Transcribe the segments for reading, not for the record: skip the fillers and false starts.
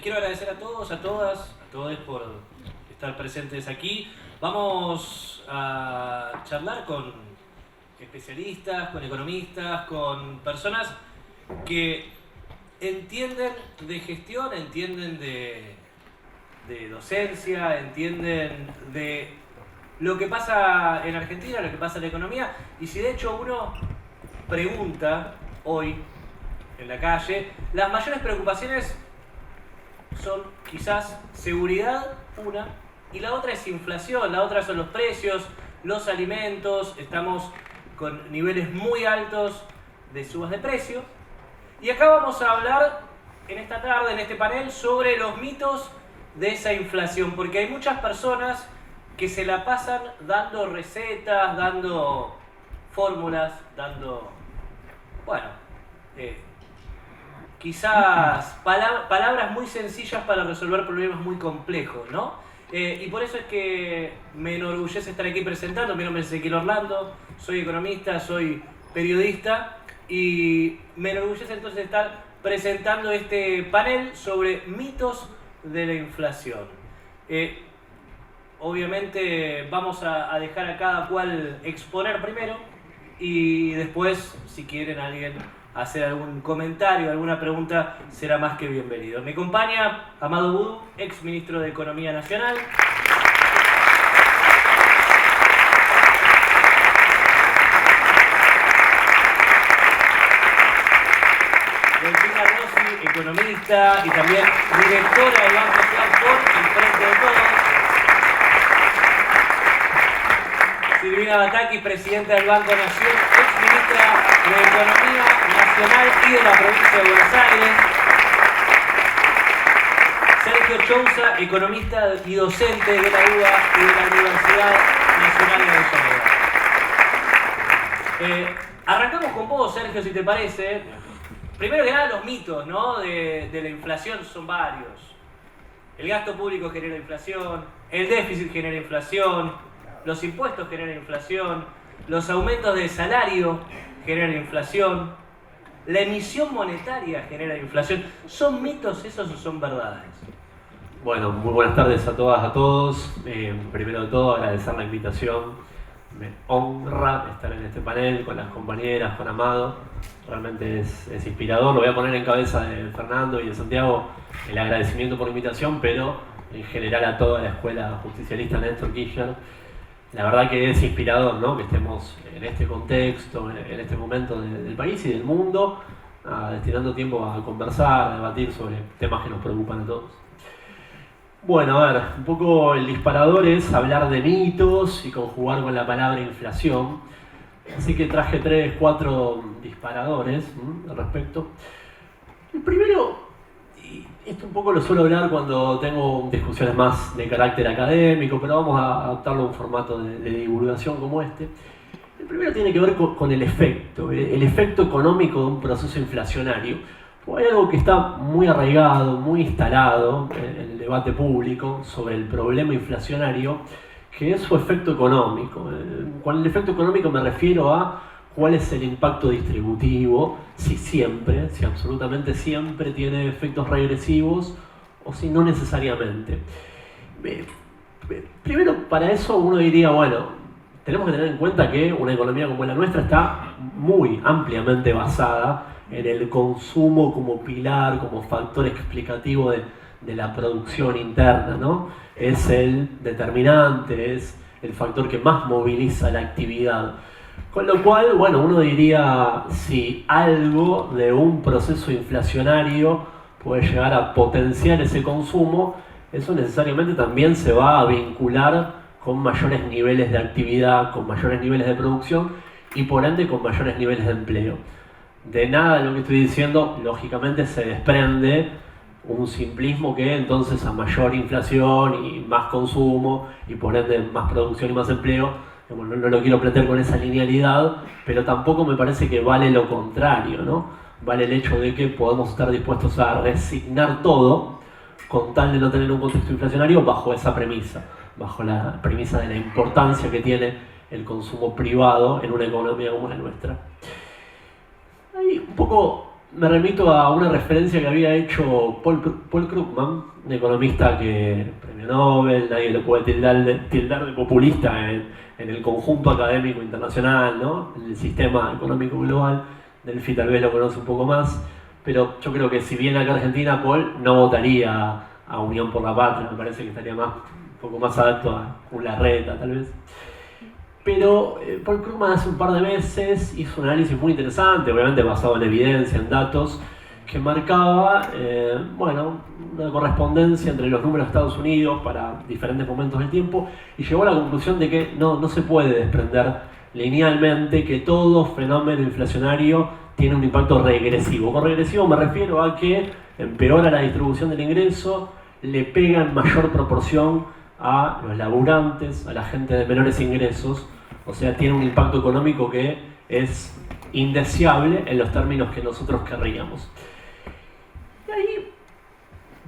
quiero agradecer a todos, a todas, a todos por estar presentes aquí. Vamos a charlar con especialistas, con economistas, con personas que entienden de gestión, entienden de docencia, entienden de lo que pasa en Argentina, lo que pasa en la economía. Y si de hecho uno pregunta hoy en la calle, las mayores preocupaciones son quizás seguridad, una, y la otra es inflación, la otra son los precios, los alimentos. Estamos con niveles muy altos de subas de precio. Y acá vamos a hablar en esta tarde, en este panel, sobre los mitos de esa inflación, porque hay muchas personas que se la pasan dando recetas, dando fórmulas, dando, bueno, quizás palabras muy sencillas para resolver problemas muy complejos, ¿no? Y por eso es que me enorgullece estar aquí presentando. Mi nombre es Ezequiel Orlando, soy economista, soy periodista y me enorgullece entonces estar presentando este panel sobre mitos de la inflación. Obviamente vamos a dejar a cada cual exponer primero y después, si quieren alguien hacer algún comentario, alguna pregunta, será más que bienvenido. Me acompaña Amado Boudou, ex ministro de Economía Nacional. Delfina Rossi, economista y también directora del Banco Nacional por el Frente de Todos. Silvina Bataki, presidenta del Banco Nación, ex ministra de Economía Nacional y de la provincia de Buenos Aires. Sergio Chousa, economista y docente de la UBA y de la Universidad Nacional de Avellaneda. Arrancamos con vos, Sergio, si te parece. Primero que nada, los mitos, ¿no? de la inflación son varios. El gasto público genera inflación, el déficit genera inflación, los impuestos generan inflación, los aumentos de salario generan inflación, la emisión monetaria genera inflación. ¿Son mitos esos o son verdades? Bueno, muy buenas tardes a todas, a todos. Primero de todo, agradecer la invitación. Me honra estar en este panel con las compañeras, con Amado. Realmente es inspirador. Lo voy a poner en cabeza de Fernando y de Santiago el agradecimiento por la invitación, pero en general a toda la escuela justicialista Néstor Kirchner. La verdad que es inspirador, ¿no?, que estemos en este contexto, en este momento del país y del mundo, destinando tiempo a conversar, a debatir sobre temas que nos preocupan a todos. Bueno, a ver, un poco el disparador es hablar de mitos y conjugar con la palabra inflación. Así que traje 3, 4 disparadores al respecto. El primero, y esto un poco lo suelo hablar cuando tengo discusiones más de carácter académico, pero vamos a adaptarlo a un formato de divulgación como este. El primero tiene que ver con el efecto económico de un proceso inflacionario. Hay algo que está muy arraigado, muy instalado en el debate público sobre el problema inflacionario, que es su efecto económico. Con el efecto económico me refiero a cuál es el impacto distributivo, si absolutamente siempre tiene efectos regresivos o si no necesariamente. Primero, para eso uno diría, bueno, tenemos que tener en cuenta que una economía como la nuestra está muy ampliamente basada en el consumo como pilar, como factor explicativo de la producción interna, ¿no? Es el determinante, es el factor que más moviliza la actividad. Con lo cual, bueno, uno diría, si algo de un proceso inflacionario puede llegar a potenciar ese consumo, eso necesariamente también se va a vincular con mayores niveles de actividad, con mayores niveles de producción y por ende con mayores niveles de empleo. De nada de lo que estoy diciendo, lógicamente se desprende un simplismo que entonces a mayor inflación y más consumo y por ende más producción y más empleo, no lo quiero plantear con esa linealidad, pero tampoco me parece que vale lo contrario, ¿no? Vale el hecho de que podemos estar dispuestos a resignar todo con tal de no tener un contexto inflacionario bajo esa premisa, bajo la premisa de la importancia que tiene el consumo privado en una economía como la nuestra. Hay un poco me remito a una referencia que había hecho Paul Krugman, un economista que premio Nobel, nadie lo puede tildar de populista en el conjunto académico internacional, ¿no? En el sistema económico global. Delphi tal vez lo conoce un poco más, pero yo creo que si viene acá a Argentina, Paul no votaría a Unión por la Patria, me parece que estaría un poco más adapto a Larreta tal vez. Pero Paul Krugman hace un par de meses hizo un análisis muy interesante, obviamente basado en evidencia, en datos, que marcaba una correspondencia entre los números de Estados Unidos para diferentes momentos del tiempo y llegó a la conclusión de que no se puede desprender linealmente que todo fenómeno inflacionario tiene un impacto regresivo. Con regresivo me refiero a que empeora la distribución del ingreso, le pega en mayor proporción a los laburantes, a la gente de menores ingresos, o sea, tiene un impacto económico que es indeseable en los términos que nosotros querríamos. Y ahí,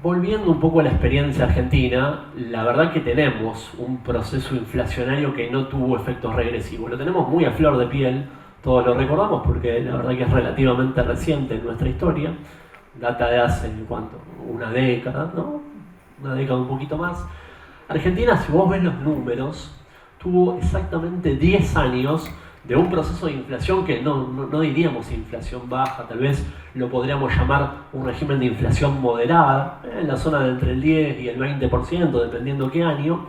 volviendo un poco a la experiencia argentina, la verdad que tenemos un proceso inflacionario que no tuvo efectos regresivos. Lo tenemos muy a flor de piel, todos lo recordamos porque la verdad que es relativamente reciente en nuestra historia, data de hace, ¿cuánto? Una década, ¿no? Una década un poquito más. Argentina, si vos ves los números, tuvo exactamente 10 años de un proceso de inflación que no diríamos inflación baja, tal vez lo podríamos llamar un régimen de inflación moderada, en la zona de entre el 10 y el 20%, dependiendo qué año.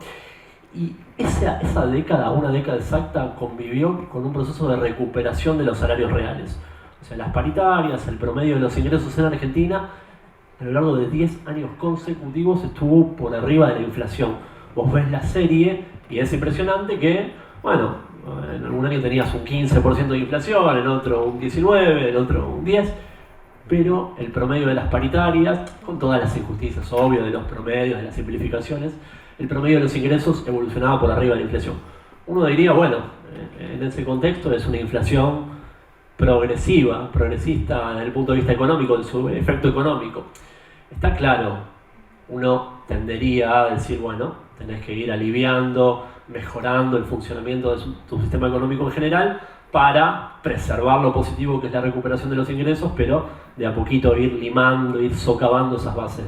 Y esa década, una década exacta, convivió con un proceso de recuperación de los salarios reales. O sea, las paritarias, el promedio de los ingresos en Argentina, a lo largo de 10 años consecutivos estuvo por arriba de la inflación. Vos ves la serie y es impresionante que, en algún año tenías un 15% de inflación, en otro un 19%, en otro un 10%, pero el promedio de las paritarias, con todas las injusticias, obvio, de los promedios, de las simplificaciones, el promedio de los ingresos evolucionaba por arriba de la inflación. Uno diría, en ese contexto es una inflación progresista desde el punto de vista económico, de su efecto económico. Está claro, uno tendería a decir, tenés que ir aliviando, mejorando el funcionamiento de tu sistema económico en general para preservar lo positivo que es la recuperación de los ingresos, pero de a poquito ir limando, ir socavando esas bases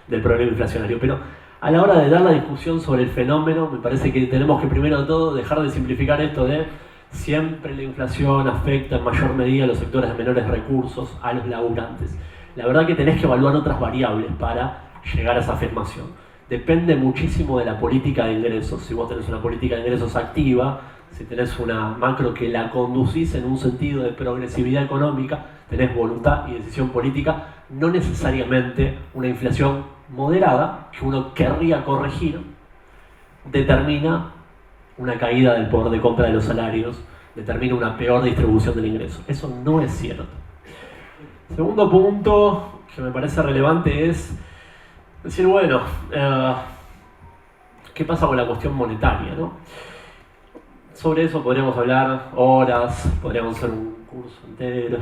del problema inflacionario. Pero a la hora de dar la discusión sobre el fenómeno, me parece que tenemos que primero de todo dejar de simplificar esto de siempre la inflación afecta en mayor medida a los sectores de menores recursos, a los laburantes. La verdad que tenés que evaluar otras variables para llegar a esa afirmación. Depende muchísimo de la política de ingresos. Si vos tenés una política de ingresos activa, si tenés una macro que la conducís en un sentido de progresividad económica, tenés voluntad y decisión política, no necesariamente una inflación moderada, que uno querría corregir, determina una caída del poder de compra de los salarios, determina una peor distribución del ingreso. Eso no es cierto. Segundo punto que me parece relevante es decir, ¿qué pasa con la cuestión monetaria, ¿no? Sobre eso podríamos hablar horas, podríamos hacer un curso entero,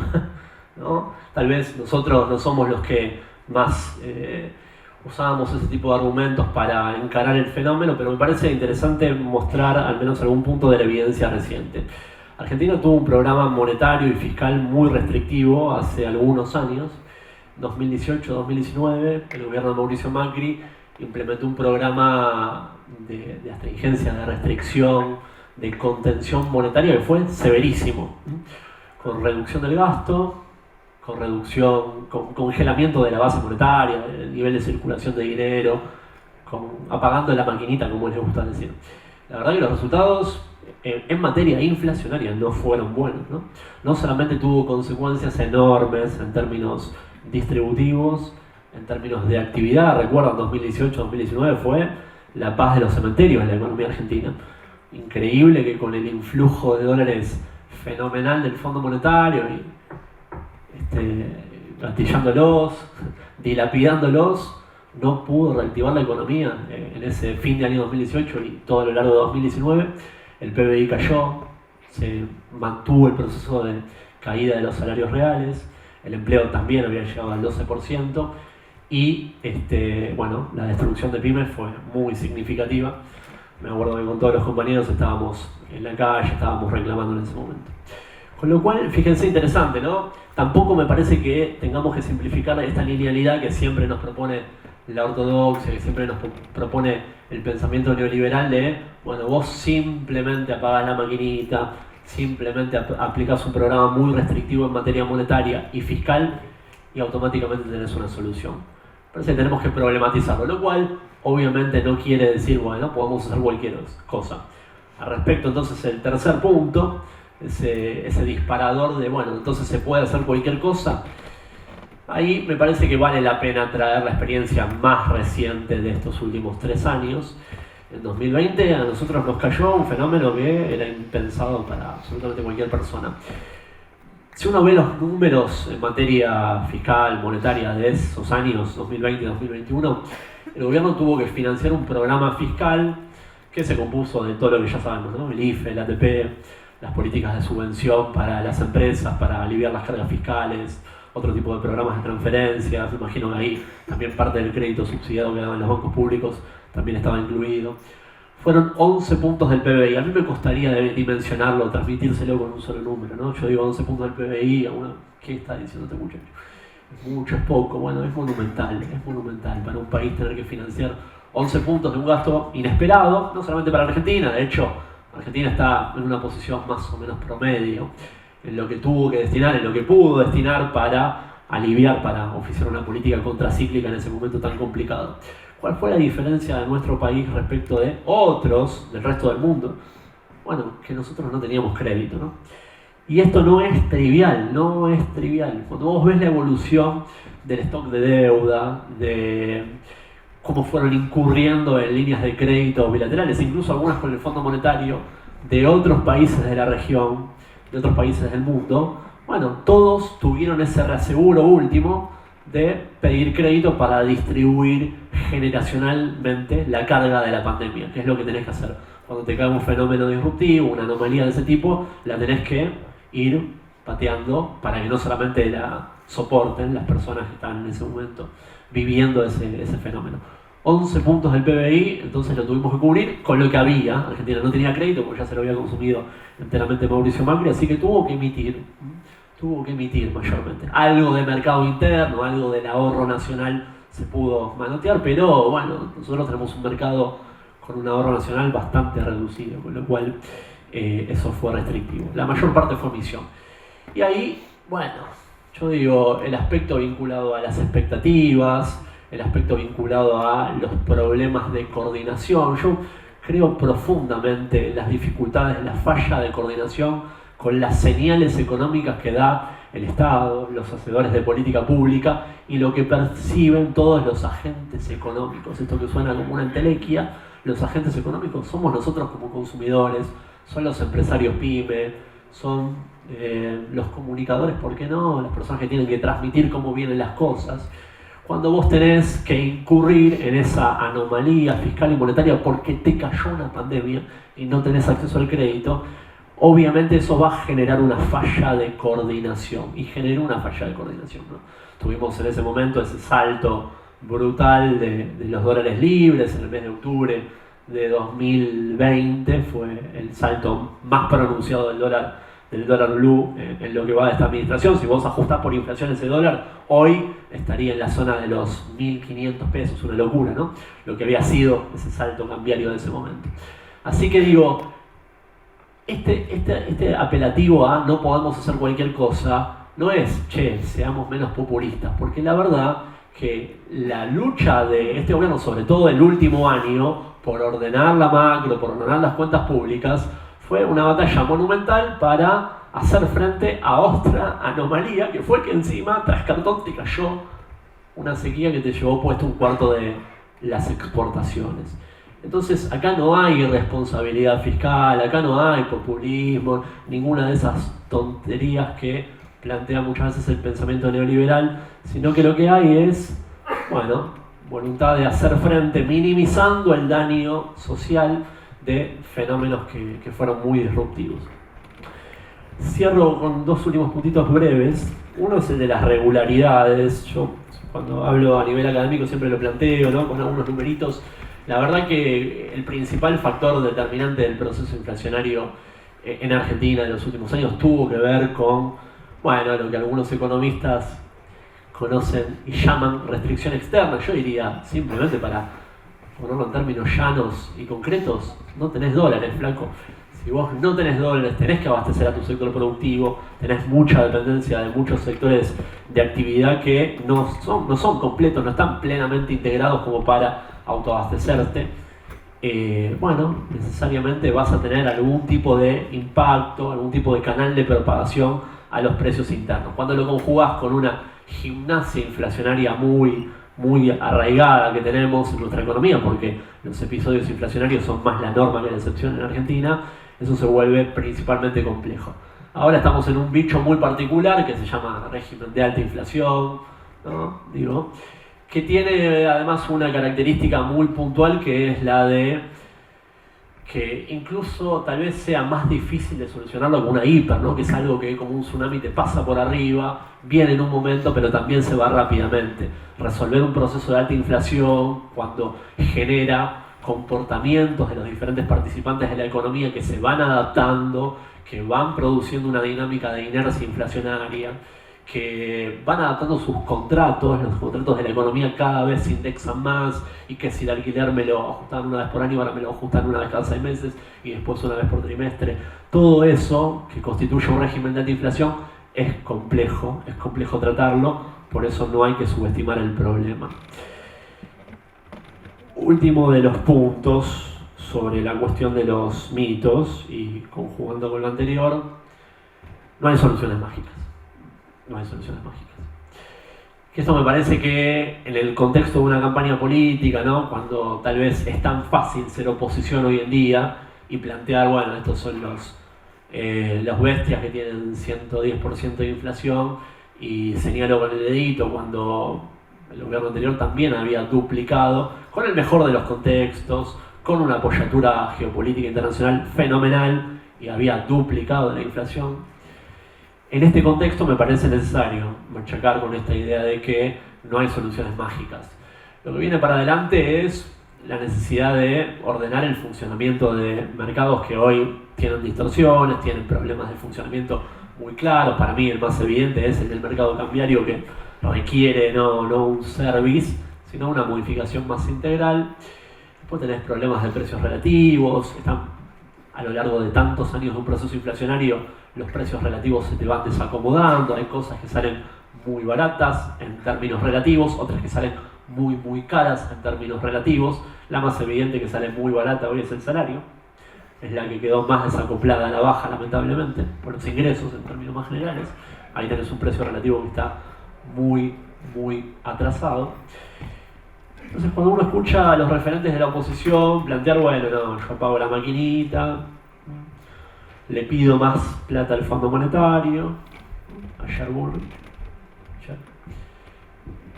¿no? Tal vez nosotros no somos los que más usábamos ese tipo de argumentos para encarar el fenómeno, pero me parece interesante mostrar al menos algún punto de la evidencia reciente. Argentina tuvo un programa monetario y fiscal muy restrictivo hace algunos años. 2018-2019, el gobierno de Mauricio Macri implementó un programa de astringencia, de restricción, de contención monetaria que fue severísimo, con reducción del gasto, con congelamiento de la base monetaria, del nivel de circulación de dinero, apagando la maquinita, como les gusta decir. La verdad que los resultados en materia inflacionaria no fueron buenos, ¿no? No solamente tuvo consecuencias enormes en términos distributivos, en términos de actividad. Recuerdan, 2018-2019 fue la paz de los cementerios en la economía argentina. Increíble que con el influjo de dólares fenomenal del Fondo Monetario y gastillándolos, dilapidándolos, no pudo reactivar la economía en ese fin de año 2018 y todo a lo largo de 2019. El PBI cayó, se mantuvo el proceso de caída de los salarios reales, el empleo también había llegado al 12% y la destrucción de pymes fue muy significativa. Me acuerdo que con todos los compañeros estábamos en la calle, estábamos reclamando en ese momento. Con lo cual, fíjense, interesante, ¿no? Tampoco me parece que tengamos que simplificar esta linealidad que siempre nos propone la ortodoxia, que siempre nos propone el pensamiento neoliberal de, bueno, vos simplemente apagás la maquinita, simplemente aplicás un programa muy restrictivo en materia monetaria y fiscal y automáticamente tenés una solución. Parece que tenemos que problematizarlo, lo cual obviamente no quiere decir, bueno, podemos hacer cualquier cosa. Al respecto, entonces, el tercer punto, ese disparador de, bueno, entonces se puede hacer cualquier cosa. Ahí me parece que vale la pena traer la experiencia más reciente de estos últimos 3 años. En 2020 a nosotros nos cayó un fenómeno que era impensado para absolutamente cualquier persona. Si uno ve los números en materia fiscal, monetaria de esos años, 2020 y 2021, el gobierno tuvo que financiar un programa fiscal que se compuso de todo lo que ya sabemos, ¿no? El IFE, el ATP, las políticas de subvención para las empresas, para aliviar las cargas fiscales, otro tipo de programas de transferencias. Me imagino que ahí también parte del crédito subsidiado que daban los bancos públicos también estaba incluido. Fueron 11 puntos del PBI. A mí me costaría dimensionarlo, transmitírselo con un solo número, ¿no? Yo digo 11 puntos del PBI, ¿qué está diciendo este muchacho? Es mucho, es poco. Bueno, es monumental para un país tener que financiar 11 puntos de un gasto inesperado, no solamente para Argentina. De hecho, Argentina está en una posición más o menos promedio en lo que tuvo que destinar, en lo que pudo destinar para aliviar, para oficiar una política contracíclica en ese momento tan complicado. ¿Cuál fue la diferencia de nuestro país respecto de otros del resto del mundo? Bueno, que nosotros no teníamos crédito, ¿no? Y esto no es trivial. Cuando vos ves la evolución del stock de deuda, de cómo fueron incurriendo en líneas de crédito bilaterales, incluso algunas con el Fondo Monetario, de otros países de la región, de otros países del mundo, bueno, todos tuvieron ese reaseguro último de pedir crédito para distribuir generacionalmente la carga de la pandemia, que es lo que tenés que hacer. Cuando te cae un fenómeno disruptivo, una anomalía de ese tipo, la tenés que ir pateando para que no solamente la soporten las personas que están en ese momento viviendo ese fenómeno. 11 puntos del PBI, entonces lo tuvimos que cubrir con lo que había. Argentina no tenía crédito porque ya se lo había consumido enteramente Mauricio Macri, así que tuvo que emitir mayormente. Algo de mercado interno, algo del ahorro nacional se pudo manotear, pero bueno, nosotros tenemos un mercado con un ahorro nacional bastante reducido, con lo cual eso fue restrictivo. La mayor parte fue emisión. Y ahí, bueno, yo digo, el aspecto vinculado a las expectativas, el aspecto vinculado a los problemas de coordinación. Yo creo profundamente en las dificultades, la falla de coordinación con las señales económicas que da el Estado, los hacedores de política pública y lo que perciben todos los agentes económicos. Esto que suena como una entelequia, los agentes económicos somos nosotros como consumidores, son los empresarios pyme, son los comunicadores, ¿por qué no? Las personas que tienen que transmitir cómo vienen las cosas. Cuando vos tenés que incurrir en esa anomalía fiscal y monetaria porque te cayó una pandemia y no tenés acceso al crédito, obviamente eso va a generar una falla de coordinación, y generó una falla de coordinación, ¿no? Tuvimos en ese momento ese salto brutal de los dólares libres en el mes de octubre de 2020, fue el salto más pronunciado del dólar blue en lo que va de esta administración. Si vos ajustás por inflación ese dólar, hoy estaría en la zona de los 1.500 pesos, una locura, ¿no? Lo que había sido ese salto cambiario de ese momento. Así que digo, este apelativo a no podemos hacer cualquier cosa no es, seamos menos populistas, porque la verdad que la lucha de este gobierno, sobre todo el último año, por ordenar la macro, por ordenar las cuentas públicas, fue una batalla monumental para hacer frente a otra anomalía, que fue que encima tras cartón te cayó una sequía que te llevó puesto un cuarto de las exportaciones. Entonces acá no hay responsabilidad fiscal, acá no hay populismo, ninguna de esas tonterías que plantea muchas veces el pensamiento neoliberal, sino que lo que hay es, bueno, voluntad de hacer frente, minimizando el daño social de fenómenos que fueron muy disruptivos. Cierro con 2 últimos puntitos breves. Uno es el de las regularidades. Yo cuando hablo a nivel académico siempre lo planteo, ¿no? Con algunos numeritos. La verdad que el principal factor determinante del proceso inflacionario en Argentina en los últimos años tuvo que ver con, bueno, lo que algunos economistas conocen y llaman restricción externa. Yo diría, simplemente para ponerlo en términos llanos y concretos, no tenés dólares, flaco. Si vos no tenés dólares, tenés que abastecer a tu sector productivo, tenés mucha dependencia de muchos sectores de actividad que no son completos, no están plenamente integrados como para autoabastecerte. Bueno, necesariamente vas a tener algún tipo de impacto, algún tipo de canal de propagación a los precios internos. Cuando lo conjugás con una gimnasia inflacionaria muy arraigada que tenemos en nuestra economía, porque los episodios inflacionarios son más la norma que la excepción en Argentina, eso se vuelve principalmente complejo. Ahora estamos en un bicho muy particular que se llama régimen de alta inflación, ¿no? Que tiene además una característica muy puntual, que es la de que incluso tal vez sea más difícil de solucionarlo que una hiper, ¿no? Que es algo que como un tsunami te pasa por arriba, viene en un momento pero también se va rápidamente. Resolver un proceso de alta inflación cuando genera comportamientos de los diferentes participantes de la economía que se van adaptando, que van produciendo una dinámica de inercia inflacionaria, que van adaptando sus contratos, los contratos de la economía cada vez se indexan más, y que si el alquiler me lo ajustan una vez por año, ahora me lo ajustan una vez cada 6 meses y después una vez por trimestre. Todo eso que constituye un régimen de alta inflación es complejo tratarlo, por eso no hay que subestimar el problema. Último de los puntos sobre la cuestión de los mitos, y conjugando con lo anterior, no hay soluciones mágicas. No hay soluciones mágicas. Que esto me parece que en el contexto de una campaña política, ¿no? Cuando tal vez es tan fácil ser oposición hoy en día y plantear, bueno, estos son los bestias que tienen 110% de inflación, y señalo con el dedito cuando el gobierno anterior también había duplicado, con el mejor de los contextos, con una apoyatura geopolítica internacional fenomenal, y había duplicado la inflación. En este contexto me parece necesario machacar con esta idea de que no hay soluciones mágicas. Lo que viene para adelante es la necesidad de ordenar el funcionamiento de mercados que hoy tienen distorsiones, tienen problemas de funcionamiento muy claros. Para mí el más evidente es el del mercado cambiario, que requiere no un service, sino una modificación más integral. Después tenés problemas de precios relativos, a lo largo de tantos años de un proceso inflacionario, los precios relativos se te van desacomodando, hay cosas que salen muy baratas en términos relativos, otras que salen muy caras en términos relativos. La más evidente que sale muy barata hoy es el salario, es la que quedó más desacoplada a la baja, lamentablemente, por los ingresos en términos más generales. Ahí tenés un precio relativo que está muy atrasado. Entonces, cuando uno escucha a los referentes de la oposición plantear, bueno, no, yo pago la maquinita, le pido más plata al Fondo Monetario, ayer,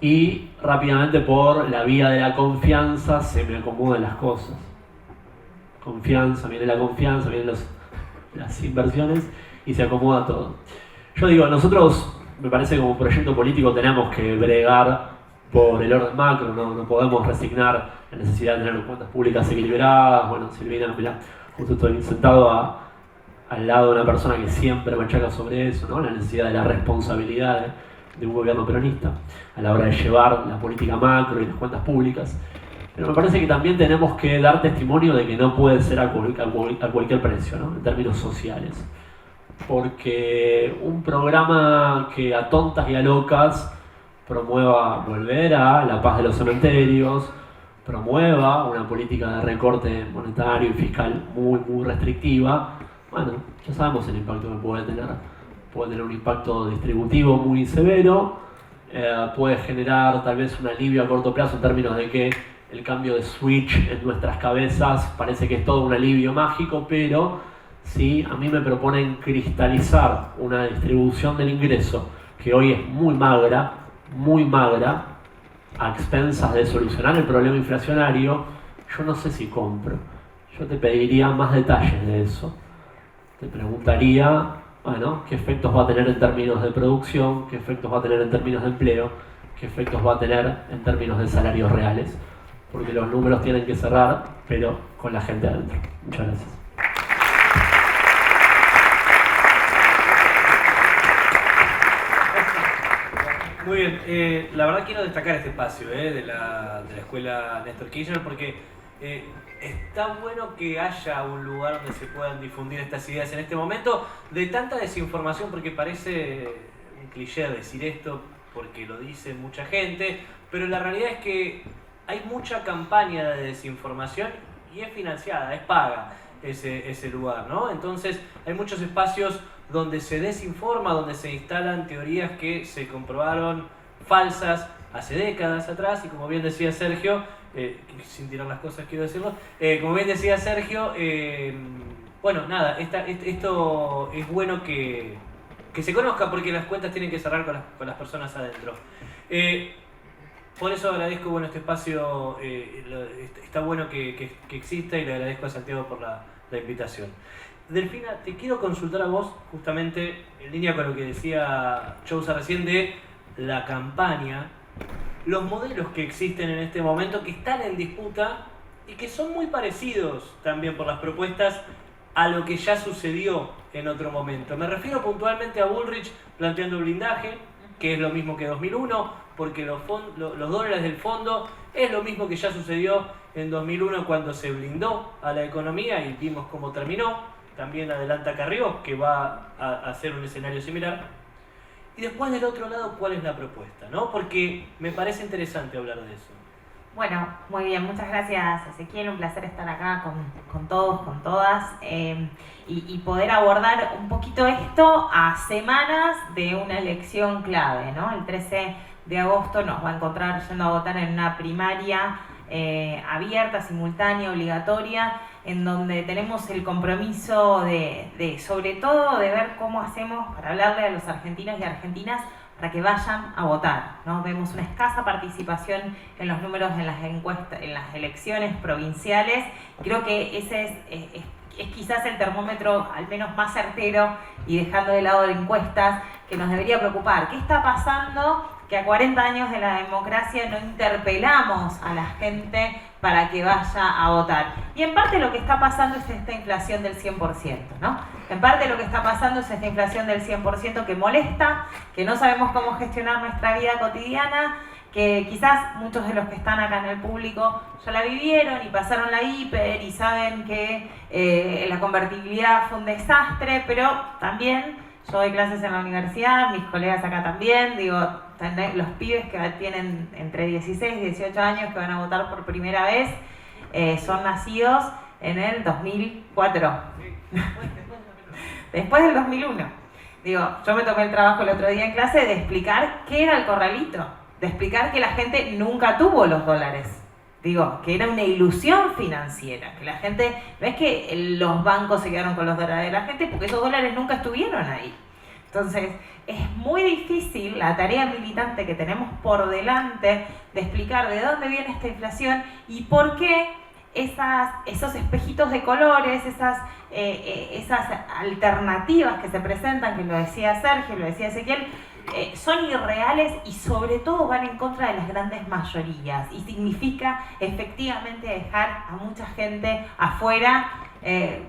y rápidamente por la vía de la confianza se me acomodan las cosas. Viene la confianza, vienen las inversiones y se acomoda todo. Yo digo, nosotros, me parece que como proyecto político tenemos que bregar por el orden macro, no podemos resignar la necesidad de tener cuentas públicas equilibradas. Bueno, Silvina, mirá, justo estoy sentado al lado de una persona que siempre machaca sobre eso, ¿no? La necesidad de la responsabilidad de un gobierno peronista a la hora de llevar la política macro y las cuentas públicas. Pero me parece que también tenemos que dar testimonio de que no puede ser a cualquier precio, ¿no? En términos sociales. Porque un programa que a tontas y a locas promueva volver a la paz de los cementerios, promueva una política de recorte monetario y fiscal muy restrictiva, bueno, ya sabemos el impacto que puede tener. Puede tener un impacto distributivo muy severo, puede generar tal vez un alivio a corto plazo en términos de que el cambio de switch en nuestras cabezas parece que es todo un alivio mágico, pero si a mí me proponen cristalizar una distribución del ingreso que hoy es muy magra, a expensas de solucionar el problema inflacionario, yo no sé si compro. Yo te pediría más detalles de eso. Te preguntaría, bueno, qué efectos va a tener en términos de producción, qué efectos va a tener en términos de empleo, qué efectos va a tener en términos de salarios reales. Porque los números tienen que cerrar, pero con la gente adentro. Muchas gracias. Muy bien, la verdad quiero destacar este espacio de la escuela Néstor Kirchner porque está bueno que haya un lugar donde se puedan difundir estas ideas en este momento de tanta desinformación, porque parece un cliché decir esto porque lo dice mucha gente, pero la realidad es que hay mucha campaña de desinformación y es financiada, es paga ese lugar, ¿no? Entonces hay muchos espacios donde se desinforma, donde se instalan teorías que se comprobaron falsas hace décadas atrás, y como bien decía Sergio, sin tirar las cosas quiero decirlo, como bien decía Sergio, bueno, nada, esto es bueno que se conozca, porque las cuentas tienen que cerrar con las personas adentro. Por eso agradezco, bueno, este espacio, está bueno que exista, y le agradezco a Santiago por la invitación. Delfina, te quiero consultar a vos, justamente en línea con lo que decía Chousa recién de la campaña, los modelos que existen en este momento, que están en disputa y que son muy parecidos también por las propuestas a lo que ya sucedió en otro momento. Me refiero puntualmente a Bullrich planteando blindaje, que es lo mismo que 2001, porque los dólares del fondo es lo mismo que ya sucedió en 2001 cuando se blindó a la economía y vimos cómo terminó. También adelanta Carrió, que va a hacer un escenario similar. Y después del otro lado, ¿cuál es la propuesta? ¿No? Porque me parece interesante hablar de eso. Bueno, muy bien, muchas gracias Ezequiel, un placer estar acá con todos, con todas, y poder abordar un poquito esto a semanas de una elección clave, ¿no? El 13 de agosto nos va a encontrar yendo a votar en una primaria abierta, simultánea, obligatoria, en donde tenemos el compromiso de sobre todo de ver cómo hacemos para hablarle a los argentinos y argentinas para que vayan a votar, ¿no? Vemos una escasa participación en los números en las encuestas, en las elecciones provinciales. Creo que ese es quizás el termómetro al menos más certero, y dejando de lado de encuestas, que nos debería preocupar. ¿Qué está pasando? Que a 40 años de la democracia no interpelamos a la gente para que vaya a votar. Y en parte lo que está pasando es esta inflación del 100%, ¿no? En parte lo que está pasando es esta inflación del 100% que molesta, que no sabemos cómo gestionar nuestra vida cotidiana, que quizás muchos de los que están acá en el público ya la vivieron y pasaron la hiper y saben que la convertibilidad fue un desastre, pero también yo doy clases en la universidad, mis colegas acá también, digo, los pibes que tienen entre 16 y 18 años que van a votar por primera vez son nacidos en el 2004, después del 2001. Digo, yo me tomé el trabajo el otro día en clase de explicar qué era el corralito, de explicar que la gente nunca tuvo los dólares. Digo, que era una ilusión financiera, que la gente, no es que los bancos se quedaron con los dólares de la gente, porque esos dólares nunca estuvieron ahí. Entonces, es muy difícil la tarea militante que tenemos por delante de explicar de dónde viene esta inflación y por qué esos espejitos de colores, esas alternativas que se presentan, que lo decía Sergio, lo decía Ezequiel, son irreales y sobre todo van en contra de las grandes mayorías, y significa efectivamente dejar a mucha gente afuera,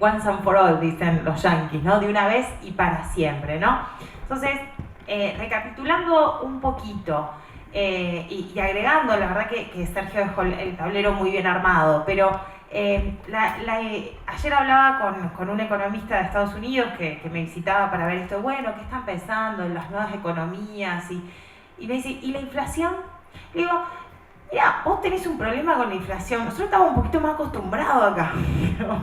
once and for all, dicen los yanquis, ¿no? De una vez y para siempre, ¿no? Entonces, recapitulando un poquito y agregando, la verdad que Sergio dejó el tablero muy bien armado, pero ayer hablaba con un economista de Estados Unidos que me visitaba para ver esto, bueno, ¿qué están pensando en las nuevas economías? Y me dice, ¿y la inflación? Le digo, mira, vos tenés un problema con la inflación, nosotros estamos un poquito más acostumbrados acá,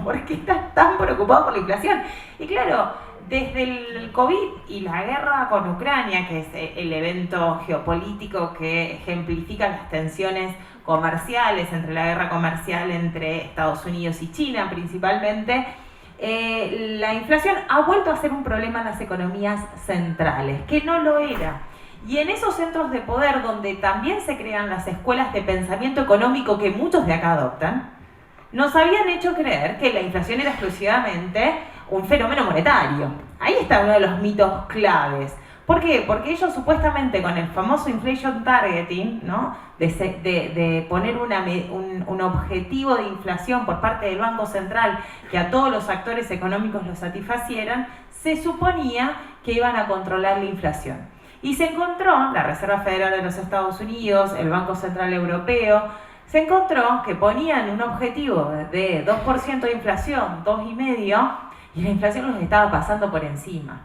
¿por qué estás tan preocupado por la inflación? Y claro, desde el COVID y la guerra con Ucrania, que es el evento geopolítico que ejemplifica las tensiones comerciales, entre la guerra comercial entre Estados Unidos y China principalmente, la inflación ha vuelto a ser un problema en las economías centrales, que no lo era. Y en esos centros de poder donde también se crean las escuelas de pensamiento económico que muchos de acá adoptan, nos habían hecho creer que la inflación era exclusivamente un fenómeno monetario. Ahí está uno de los mitos claves. ¿Por qué? Porque ellos supuestamente con el famoso inflation targeting, ¿no? de poner un objetivo de inflación por parte del Banco Central que a todos los actores económicos lo satisfacieran, se suponía que iban a controlar la inflación. Y se encontró, la Reserva Federal de los Estados Unidos, el Banco Central Europeo, se encontró que ponían un objetivo de 2% de inflación, 2,5%, y la inflación los estaba pasando por encima.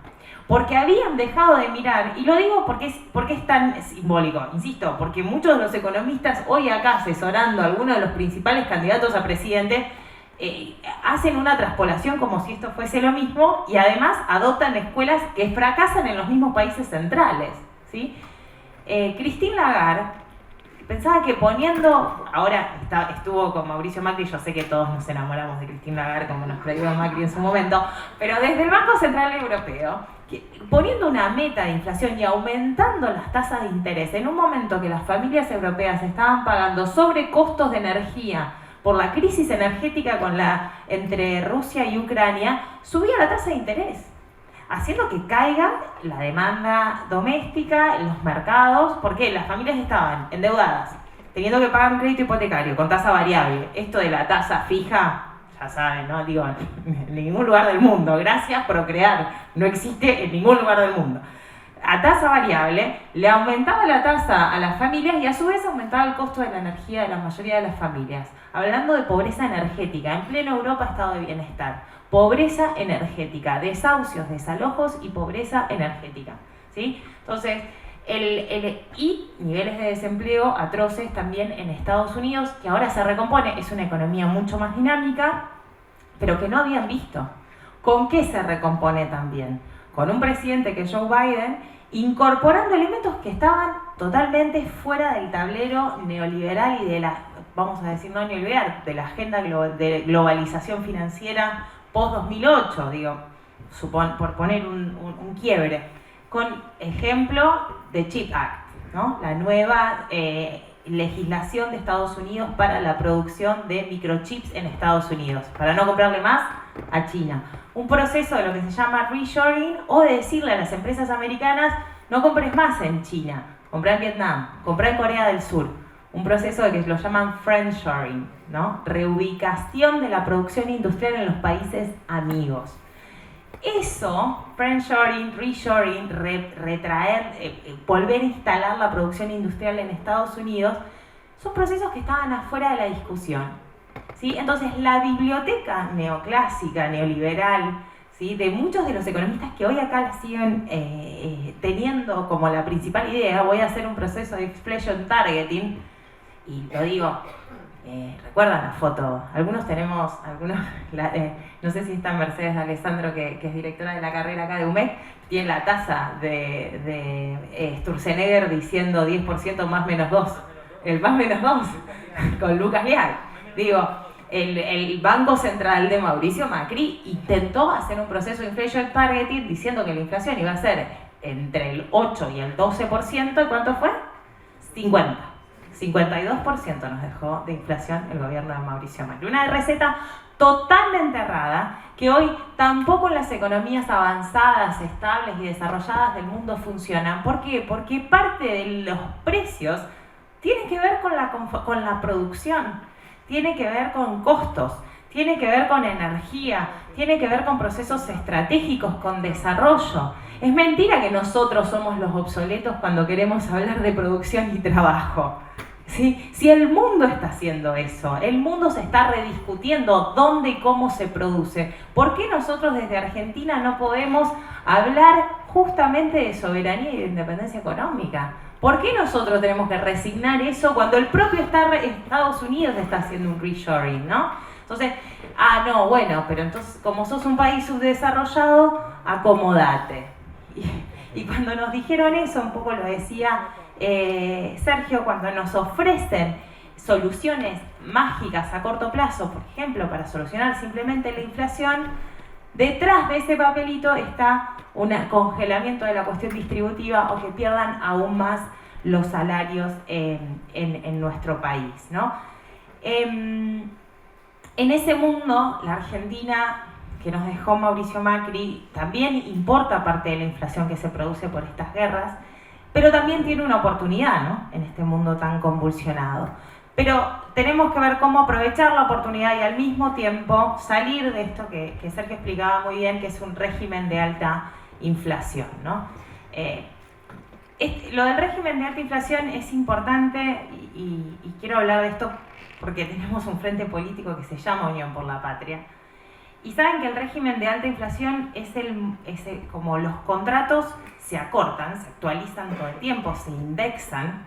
Porque habían dejado de mirar, y lo digo porque es tan simbólico, insisto, porque muchos de los economistas hoy acá asesorando a algunos de los principales candidatos a presidente hacen una traspolación como si esto fuese lo mismo y además adoptan escuelas que fracasan en los mismos países centrales, ¿sí? Christine Lagarde pensaba que poniendo, ahora estuvo con Mauricio Macri, yo sé que todos nos enamoramos de Christine Lagarde como nos prohibió Macri en su momento, pero desde el Banco Central Europeo, poniendo una meta de inflación y aumentando las tasas de interés en un momento que las familias europeas estaban pagando sobrecostos de energía por la crisis energética entre Rusia y Ucrania, subía la tasa de interés, haciendo que caiga la demanda doméstica en los mercados, porque las familias estaban endeudadas, teniendo que pagar un crédito hipotecario con tasa variable. Esto de la tasa fija, ya saben, ¿no? Digo, en ningún lugar del mundo, gracias Procrear, no existe en ningún lugar del mundo. A tasa variable, le aumentaba la tasa a las familias y a su vez aumentaba el costo de la energía de la mayoría de las familias. Hablando de pobreza energética, en pleno Europa estado de bienestar. Pobreza energética, desahucios, desalojos y pobreza energética, ¿sí? Entonces, y niveles de desempleo atroces también en Estados Unidos, que ahora se recompone, es una economía mucho más dinámica, pero que no habían visto. ¿Con qué se recompone también? Con un presidente que es Joe Biden, incorporando elementos que estaban totalmente fuera del tablero neoliberal y de la, vamos a decir no neoliberal, de la agenda de globalización financiera post-2008, digo, por poner un quiebre, con ejemplo de CHIPS Act, ¿no? La nueva legislación de Estados Unidos para la producción de microchips en Estados Unidos, para no comprarle más a China. Un proceso de lo que se llama reshoring, o de decirle a las empresas americanas, no compres más en China, comprá en Vietnam, comprá en Corea del Sur. Un proceso de que lo llaman friendshoring, ¿no? Reubicación de la producción industrial en los países amigos. Eso, friendshoring, reshoring, retraer, volver a instalar la producción industrial en Estados Unidos, son procesos que estaban afuera de la discusión, ¿sí? Entonces, la biblioteca neoclásica, neoliberal, ¿sí? De muchos de los economistas que hoy acá la siguen teniendo como la principal idea, voy a hacer un proceso de inflation targeting, y lo digo, ¿recuerdan la foto? Algunos tenemos, no sé si está Mercedes Alessandro, que es directora de la carrera acá de UMEC, tiene la tasa de Sturzenegger diciendo 10% más menos 2, el más menos 2, con Lucas Leal. Digo, el Banco Central de Mauricio Macri intentó hacer un proceso de inflation targeting diciendo que la inflación iba a ser entre el 8 y el 12%, ¿y cuánto fue? 52% nos dejó de inflación el gobierno de Mauricio Macri. Una receta totalmente errada que hoy tampoco en las economías avanzadas, estables y desarrolladas del mundo funcionan. ¿Por qué? Porque parte de los precios tiene que ver con la producción, tiene que ver con costos, tiene que ver con energía, tiene que ver con procesos estratégicos, con desarrollo. Es mentira que nosotros somos los obsoletos cuando queremos hablar de producción y trabajo. ¿Sí? Si el mundo está haciendo eso, el mundo se está rediscutiendo dónde y cómo se produce, ¿por qué nosotros desde Argentina no podemos hablar justamente de soberanía y de independencia económica? ¿Por qué nosotros tenemos que resignar eso cuando el propio Estados Unidos está haciendo un reshoring, ¿no? Entonces, no, bueno, pero entonces como sos un país subdesarrollado, acomodate. Y cuando nos dijeron eso, un poco lo decía Sergio, cuando nos ofrecen soluciones mágicas a corto plazo, por ejemplo, para solucionar simplemente la inflación, detrás de ese papelito está un congelamiento de la cuestión distributiva o que pierdan aún más los salarios en nuestro país, ¿no? En ese mundo, la Argentina que nos dejó Mauricio Macri también importa parte de la inflación que se produce por estas guerras, pero también tiene una oportunidad, ¿no? En este mundo tan convulsionado. Pero tenemos que ver cómo aprovechar la oportunidad y al mismo tiempo salir de esto que Sergio explicaba muy bien, que es un régimen de alta inflación, ¿no? Lo del régimen de alta inflación es importante y quiero hablar de esto porque tenemos un frente político que se llama Unión por la Patria. Y saben que el régimen de alta inflación es como los contratos se acortan, se actualizan todo el tiempo, se indexan.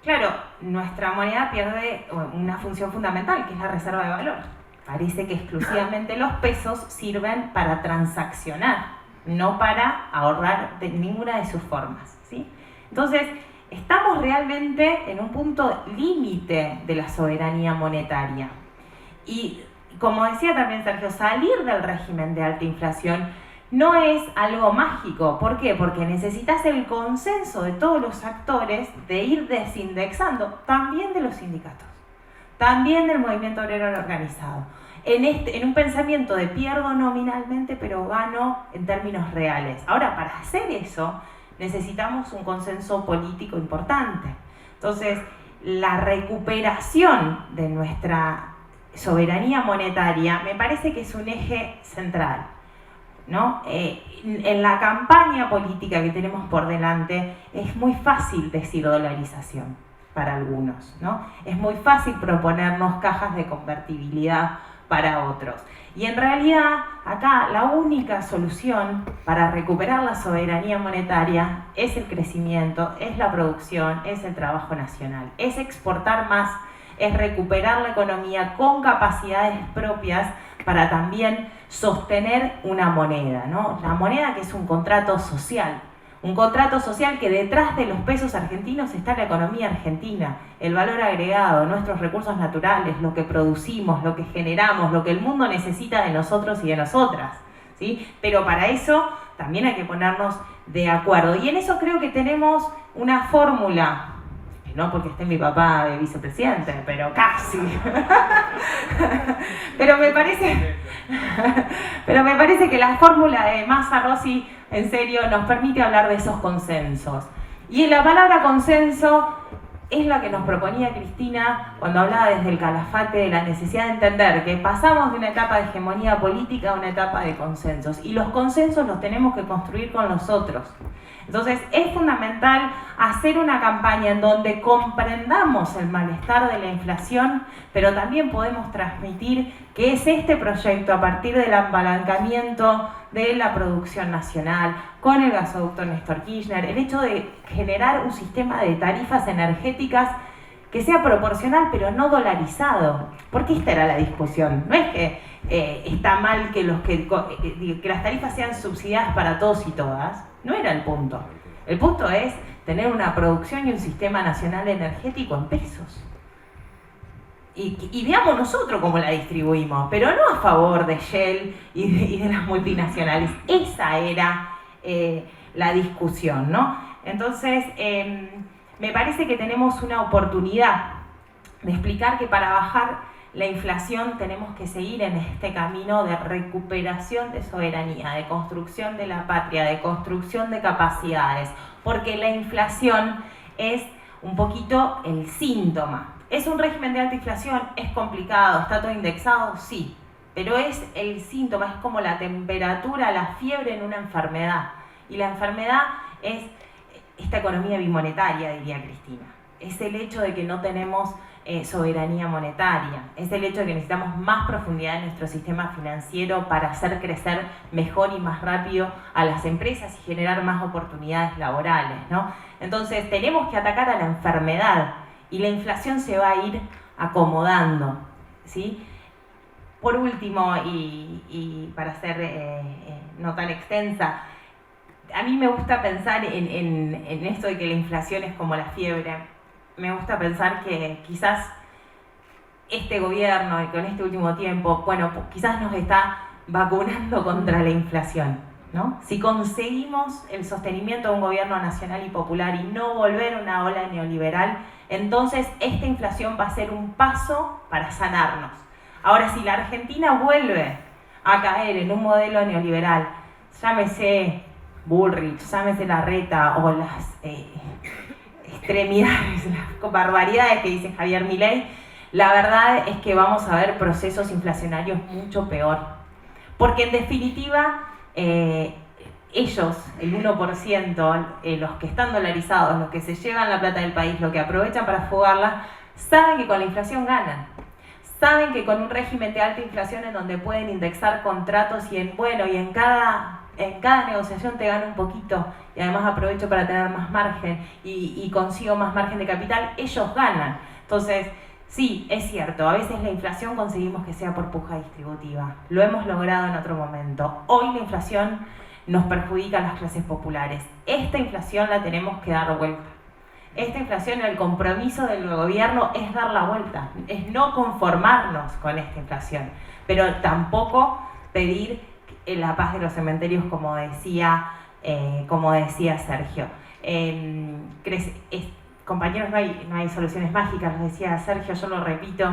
Claro, nuestra moneda pierde una función fundamental, que es la reserva de valor. Parece que exclusivamente los pesos sirven para transaccionar, no para ahorrar de ninguna de sus formas, ¿sí? Entonces, estamos realmente en un punto límite de la soberanía monetaria. Y como decía también Sergio, salir del régimen de alta inflación no es algo mágico. ¿Por qué? Porque necesitas el consenso de todos los actores de ir desindexando, también de los sindicatos, también del movimiento obrero organizado, en un pensamiento de pierdo nominalmente pero gano en términos reales. Ahora, para hacer eso necesitamos un consenso político importante. Entonces, la recuperación de nuestra soberanía monetaria me parece que es un eje central, ¿no? En la campaña política que tenemos por delante es muy fácil decir dolarización para algunos, ¿no? Es muy fácil proponernos cajas de convertibilidad para otros. Y en realidad acá la única solución para recuperar la soberanía monetaria es el crecimiento, es la producción, es el trabajo nacional, es exportar más, es recuperar la economía con capacidades propias para también sostener una moneda, ¿no? La moneda, que es un contrato social que detrás de los pesos argentinos está la economía argentina, el valor agregado, nuestros recursos naturales, lo que producimos, lo que generamos, lo que el mundo necesita de nosotros y de nosotras, ¿sí? Pero para eso también hay que ponernos de acuerdo. Y en eso creo que tenemos una fórmula, no porque esté mi papá de vicepresidente, pero casi. pero me parece que la fórmula de Massa Rossi, en serio, nos permite hablar de esos consensos. Y la palabra consenso es la que nos proponía Cristina cuando hablaba desde el Calafate de la necesidad de entender que pasamos de una etapa de hegemonía política a una etapa de consensos. Y los consensos los tenemos que construir con los otros. Entonces, es fundamental hacer una campaña en donde comprendamos el malestar de la inflación, pero también podemos transmitir que es este proyecto, a partir del apalancamiento de la producción nacional, con el gasoducto Néstor Kirchner, el hecho de generar un sistema de tarifas energéticas que sea proporcional, pero no dolarizado. Porque esta era la discusión. No es que está mal que las tarifas sean subsidiadas para todos y todas. No era el punto. El punto es tener una producción y un sistema nacional energético en pesos. Y veamos nosotros cómo la distribuimos, pero no a favor de Shell y de las multinacionales. Esa era la discusión, ¿no? Entonces, me parece que tenemos una oportunidad de explicar que para bajar la inflación tenemos que seguir en este camino de recuperación de soberanía, de construcción de la patria, de construcción de capacidades, porque la inflación es un poquito el síntoma. ¿Es un régimen de alta inflación? ¿Es complicado? ¿Está todo indexado? Sí, pero es el síntoma, es como la temperatura, la fiebre en una enfermedad. Y la enfermedad es esta economía bimonetaria, diría Cristina. Es el hecho de que no tenemos soberanía monetaria, es el hecho de que necesitamos más profundidad en nuestro sistema financiero para hacer crecer mejor y más rápido a las empresas y generar más oportunidades laborales, ¿no? Entonces tenemos que atacar a la enfermedad y la inflación se va a ir acomodando, ¿sí? Por último, y para ser no tan extensa, a mí me gusta pensar en esto de que la inflación es como la fiebre. Me gusta pensar que quizás este gobierno, y con este último tiempo, bueno, quizás nos está vacunando contra la inflación, ¿no? Si conseguimos el sostenimiento de un gobierno nacional y popular y no volver a una ola neoliberal, entonces esta inflación va a ser un paso para sanarnos. Ahora, si la Argentina vuelve a caer en un modelo neoliberal, llámese Bullrich, llámese Larreta o las extremidades, las barbaridades que dice Javier Milei, la verdad es que vamos a ver procesos inflacionarios mucho peor. Porque en definitiva, ellos, el 1%, los que están dolarizados, los que se llevan la plata del país, los que aprovechan para fugarla, saben que con la inflación ganan. Saben que con un régimen de alta inflación en donde pueden indexar contratos y en cada negociación te gano un poquito y además aprovecho para tener más margen y consigo más margen de capital, ellos ganan. Entonces, sí, es cierto, a veces la inflación conseguimos que sea por puja distributiva. Lo hemos logrado en otro momento. Hoy la inflación nos perjudica a las clases populares. Esta inflación la tenemos que dar vuelta. Esta inflación, el compromiso del gobierno es dar la vuelta, es no conformarnos con esta inflación, pero tampoco pedir la paz de los cementerios, como decía Sergio. Compañeros, no hay soluciones mágicas, lo decía Sergio, yo lo repito,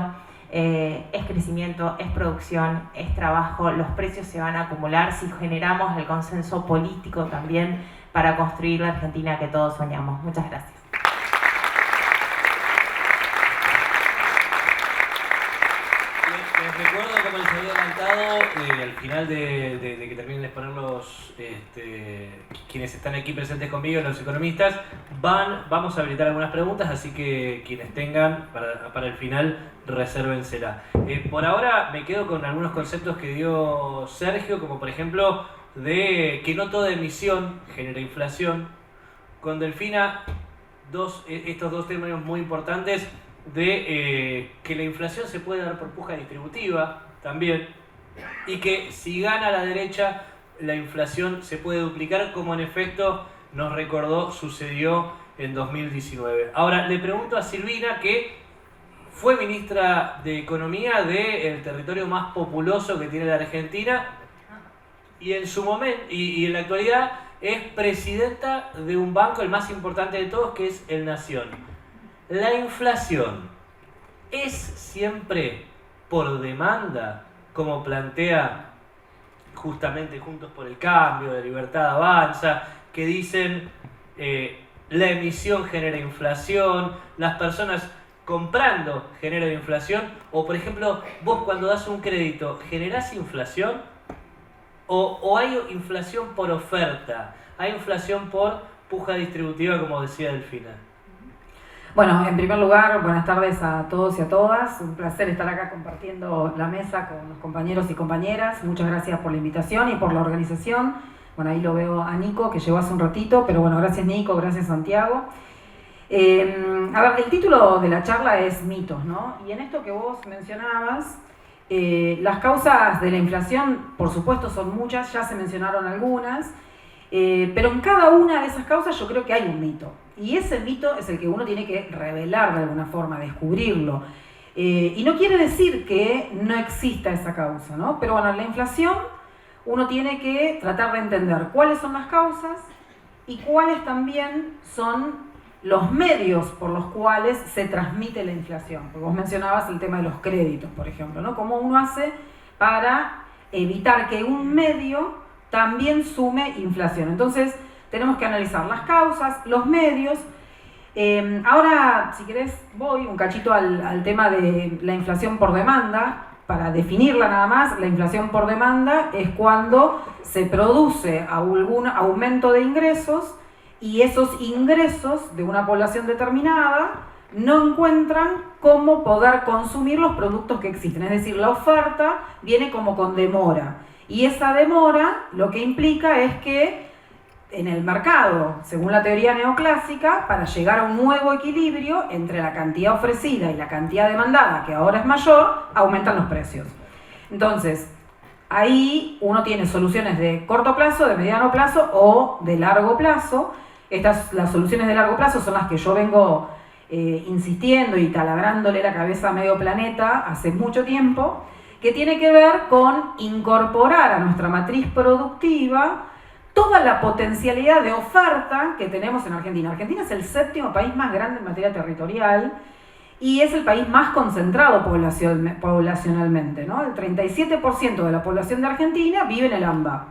es crecimiento, es producción, es trabajo, los precios se van a acumular si generamos el consenso político también para construir la Argentina que todos soñamos. Muchas gracias. Les recuerdo, como les había adelantado, al final de que terminen de exponer quienes están aquí presentes conmigo, los economistas, vamos a habilitar algunas preguntas, así que quienes tengan para el final, resérvensela. Por ahora me quedo con algunos conceptos que dio Sergio, como por ejemplo de que no toda emisión genera inflación. Con Delfina, estos dos términos muy importantes de que la inflación se puede dar por puja distributiva también, y que si gana la derecha, la inflación se puede duplicar, como en efecto nos recordó sucedió en 2019. Ahora le pregunto a Silvina, que fue ministra de Economía del territorio más populoso que tiene la Argentina, y en su momento y en la actualidad es presidenta de un banco, el más importante de todos, que es el Nación. ¿La inflación es siempre por demanda, como plantea justamente Juntos por el Cambio, de Libertad Avanza, que dicen la emisión genera inflación, las personas comprando generan inflación? O por ejemplo, vos cuando das un crédito, ¿generás inflación? ¿O hay inflación por oferta? ¿Hay inflación por puja distributiva, como decía Delfina? Bueno, en primer lugar, buenas tardes a todos y a todas. Un placer estar acá compartiendo la mesa con los compañeros y compañeras. Muchas gracias por la invitación y por la organización. Bueno, ahí lo veo a Nico, que llegó hace un ratito, pero bueno, gracias Nico, gracias Santiago. A ver, el título de la charla es mitos, ¿no? Y en esto que vos mencionabas, las causas de la inflación, por supuesto, son muchas, ya se mencionaron algunas, pero en cada una de esas causas yo creo que hay un mito. Y ese mito es el que uno tiene que revelar de alguna forma, descubrirlo. Y no quiere decir que no exista esa causa, ¿no? Pero bueno, en la inflación uno tiene que tratar de entender cuáles son las causas y cuáles también son los medios por los cuales se transmite la inflación. Porque vos mencionabas el tema de los créditos, por ejemplo, ¿no? Cómo uno hace para evitar que un medio también sume inflación. Entonces, tenemos que analizar las causas, los medios. Ahora, si querés, voy un cachito al tema de la inflación por demanda. Para definirla nada más, la inflación por demanda es cuando se produce algún aumento de ingresos y esos ingresos de una población determinada no encuentran cómo poder consumir los productos que existen. Es decir, la oferta viene como con demora. Y esa demora lo que implica es que en el mercado, según la teoría neoclásica, para llegar a un nuevo equilibrio entre la cantidad ofrecida y la cantidad demandada, que ahora es mayor, aumentan los precios. Entonces, ahí uno tiene soluciones de corto plazo, de mediano plazo o de largo plazo. Las soluciones de largo plazo son las que yo vengo insistiendo y talabrándole la cabeza a medio planeta hace mucho tiempo, que tiene que ver con incorporar a nuestra matriz productiva toda la potencialidad de oferta que tenemos en Argentina. Argentina es el 7º país más grande en materia territorial y es el país más concentrado poblacionalmente, ¿no? El 37% de la población de Argentina vive en el AMBA.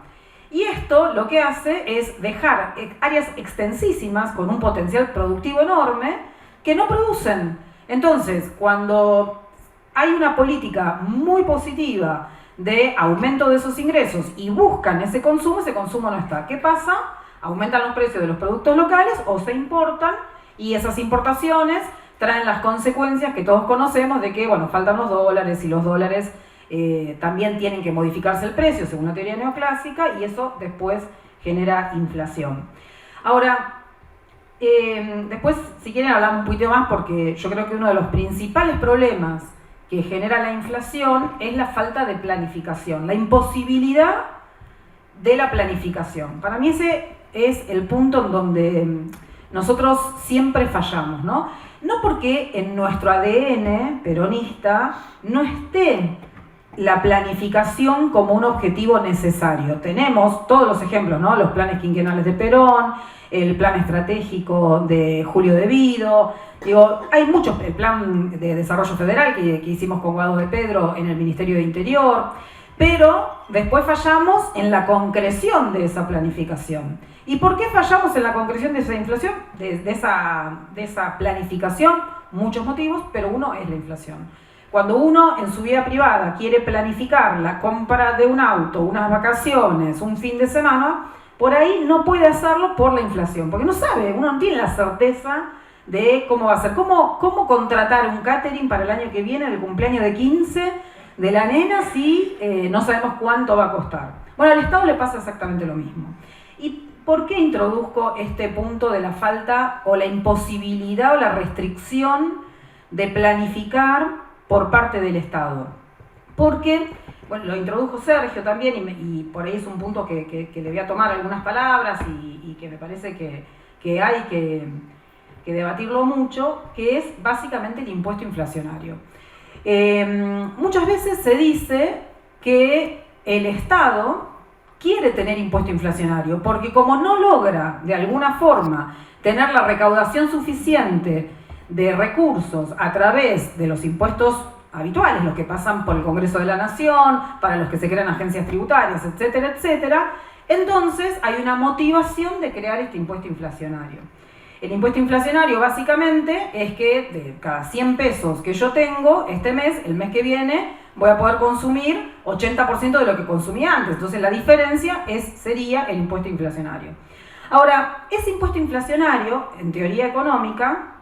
Y esto lo que hace es dejar áreas extensísimas con un potencial productivo enorme que no producen. Entonces, cuando hay una política muy positiva de aumento de esos ingresos y buscan ese consumo no está. ¿Qué pasa? Aumentan los precios de los productos locales o se importan, y esas importaciones traen las consecuencias que todos conocemos de que, bueno, faltan los dólares, y los dólares también tienen que modificarse el precio según la teoría neoclásica, y eso después genera inflación. Ahora, después, si quieren, hablamos un poquito más, porque yo creo que uno de los principales problemas que genera la inflación es la falta de planificación, la imposibilidad de la planificación. Para mí ese es el punto en donde nosotros siempre fallamos, ¿no? No porque en nuestro ADN peronista no esté la planificación como un objetivo necesario. Tenemos todos los ejemplos, ¿no? Los planes quinquenales de Perón, el plan estratégico de Julio De Vido, digo, hay muchos, el plan de desarrollo federal que hicimos con Guado de Pedro en el Ministerio de Interior, pero después fallamos en la concreción de esa planificación. ¿Y por qué fallamos en la concreción de esa inflación? De esa planificación, muchos motivos, pero uno es la inflación. Cuando uno en su vida privada quiere planificar la compra de un auto, unas vacaciones, un fin de semana, por ahí no puede hacerlo por la inflación, porque no sabe, uno no tiene la certeza de cómo va a ser. ¿Cómo contratar un catering para el año que viene, el cumpleaños de 15 de la nena, si no sabemos cuánto va a costar? Bueno, al Estado le pasa exactamente lo mismo. ¿Y por qué introduzco este punto de la falta o la imposibilidad o la restricción de planificar por parte del Estado? Porque, bueno, lo introdujo Sergio también, y por ahí es un punto que le voy a tomar algunas palabras y que me parece que hay que debatirlo mucho, que es básicamente el impuesto inflacionario. Muchas veces se dice que el Estado quiere tener impuesto inflacionario, porque como no logra de alguna forma tener la recaudación suficiente de recursos a través de los impuestos habituales, los que pasan por el Congreso de la Nación, para los que se crean agencias tributarias, etcétera, etcétera, entonces hay una motivación de crear este impuesto inflacionario. El impuesto inflacionario básicamente es que de cada 100 pesos que yo tengo este mes, el mes que viene voy a poder consumir 80% de lo que consumí antes. Entonces la diferencia sería el impuesto inflacionario. Ahora, ese impuesto inflacionario, en teoría económica,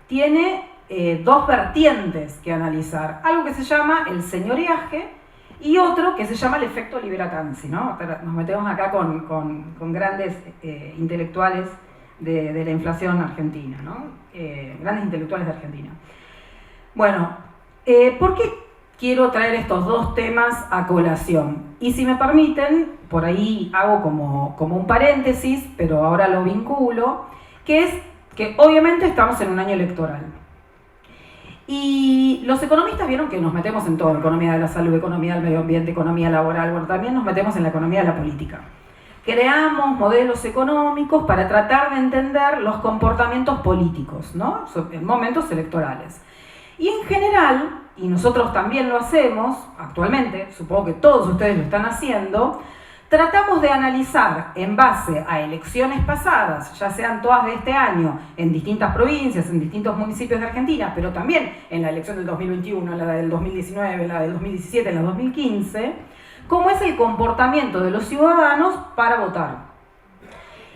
tiene dos vertientes que analizar. Algo que se llama el señoreaje y otro que se llama el efecto Libera-Tanzi, ¿no? Nos metemos acá con grandes intelectuales de la inflación argentina, ¿no? Grandes intelectuales de Argentina. Bueno, ¿por qué quiero traer estos dos temas a colación? Y si me permiten, por ahí hago como un paréntesis, pero ahora lo vinculo, que es que obviamente estamos en un año electoral. Y los economistas vieron que nos metemos en todo: economía de la salud, economía del medio ambiente, economía laboral. Bueno, también nos metemos en la economía de la política. Creamos modelos económicos para tratar de entender los comportamientos políticos, ¿no? En momentos electorales. Y en general, y nosotros también lo hacemos actualmente, supongo que todos ustedes lo están haciendo, tratamos de analizar en base a elecciones pasadas, ya sean todas de este año, en distintas provincias, en distintos municipios de Argentina, pero también en la elección del 2021, la del 2019, la del 2017, la del 2015, cómo es el comportamiento de los ciudadanos para votar.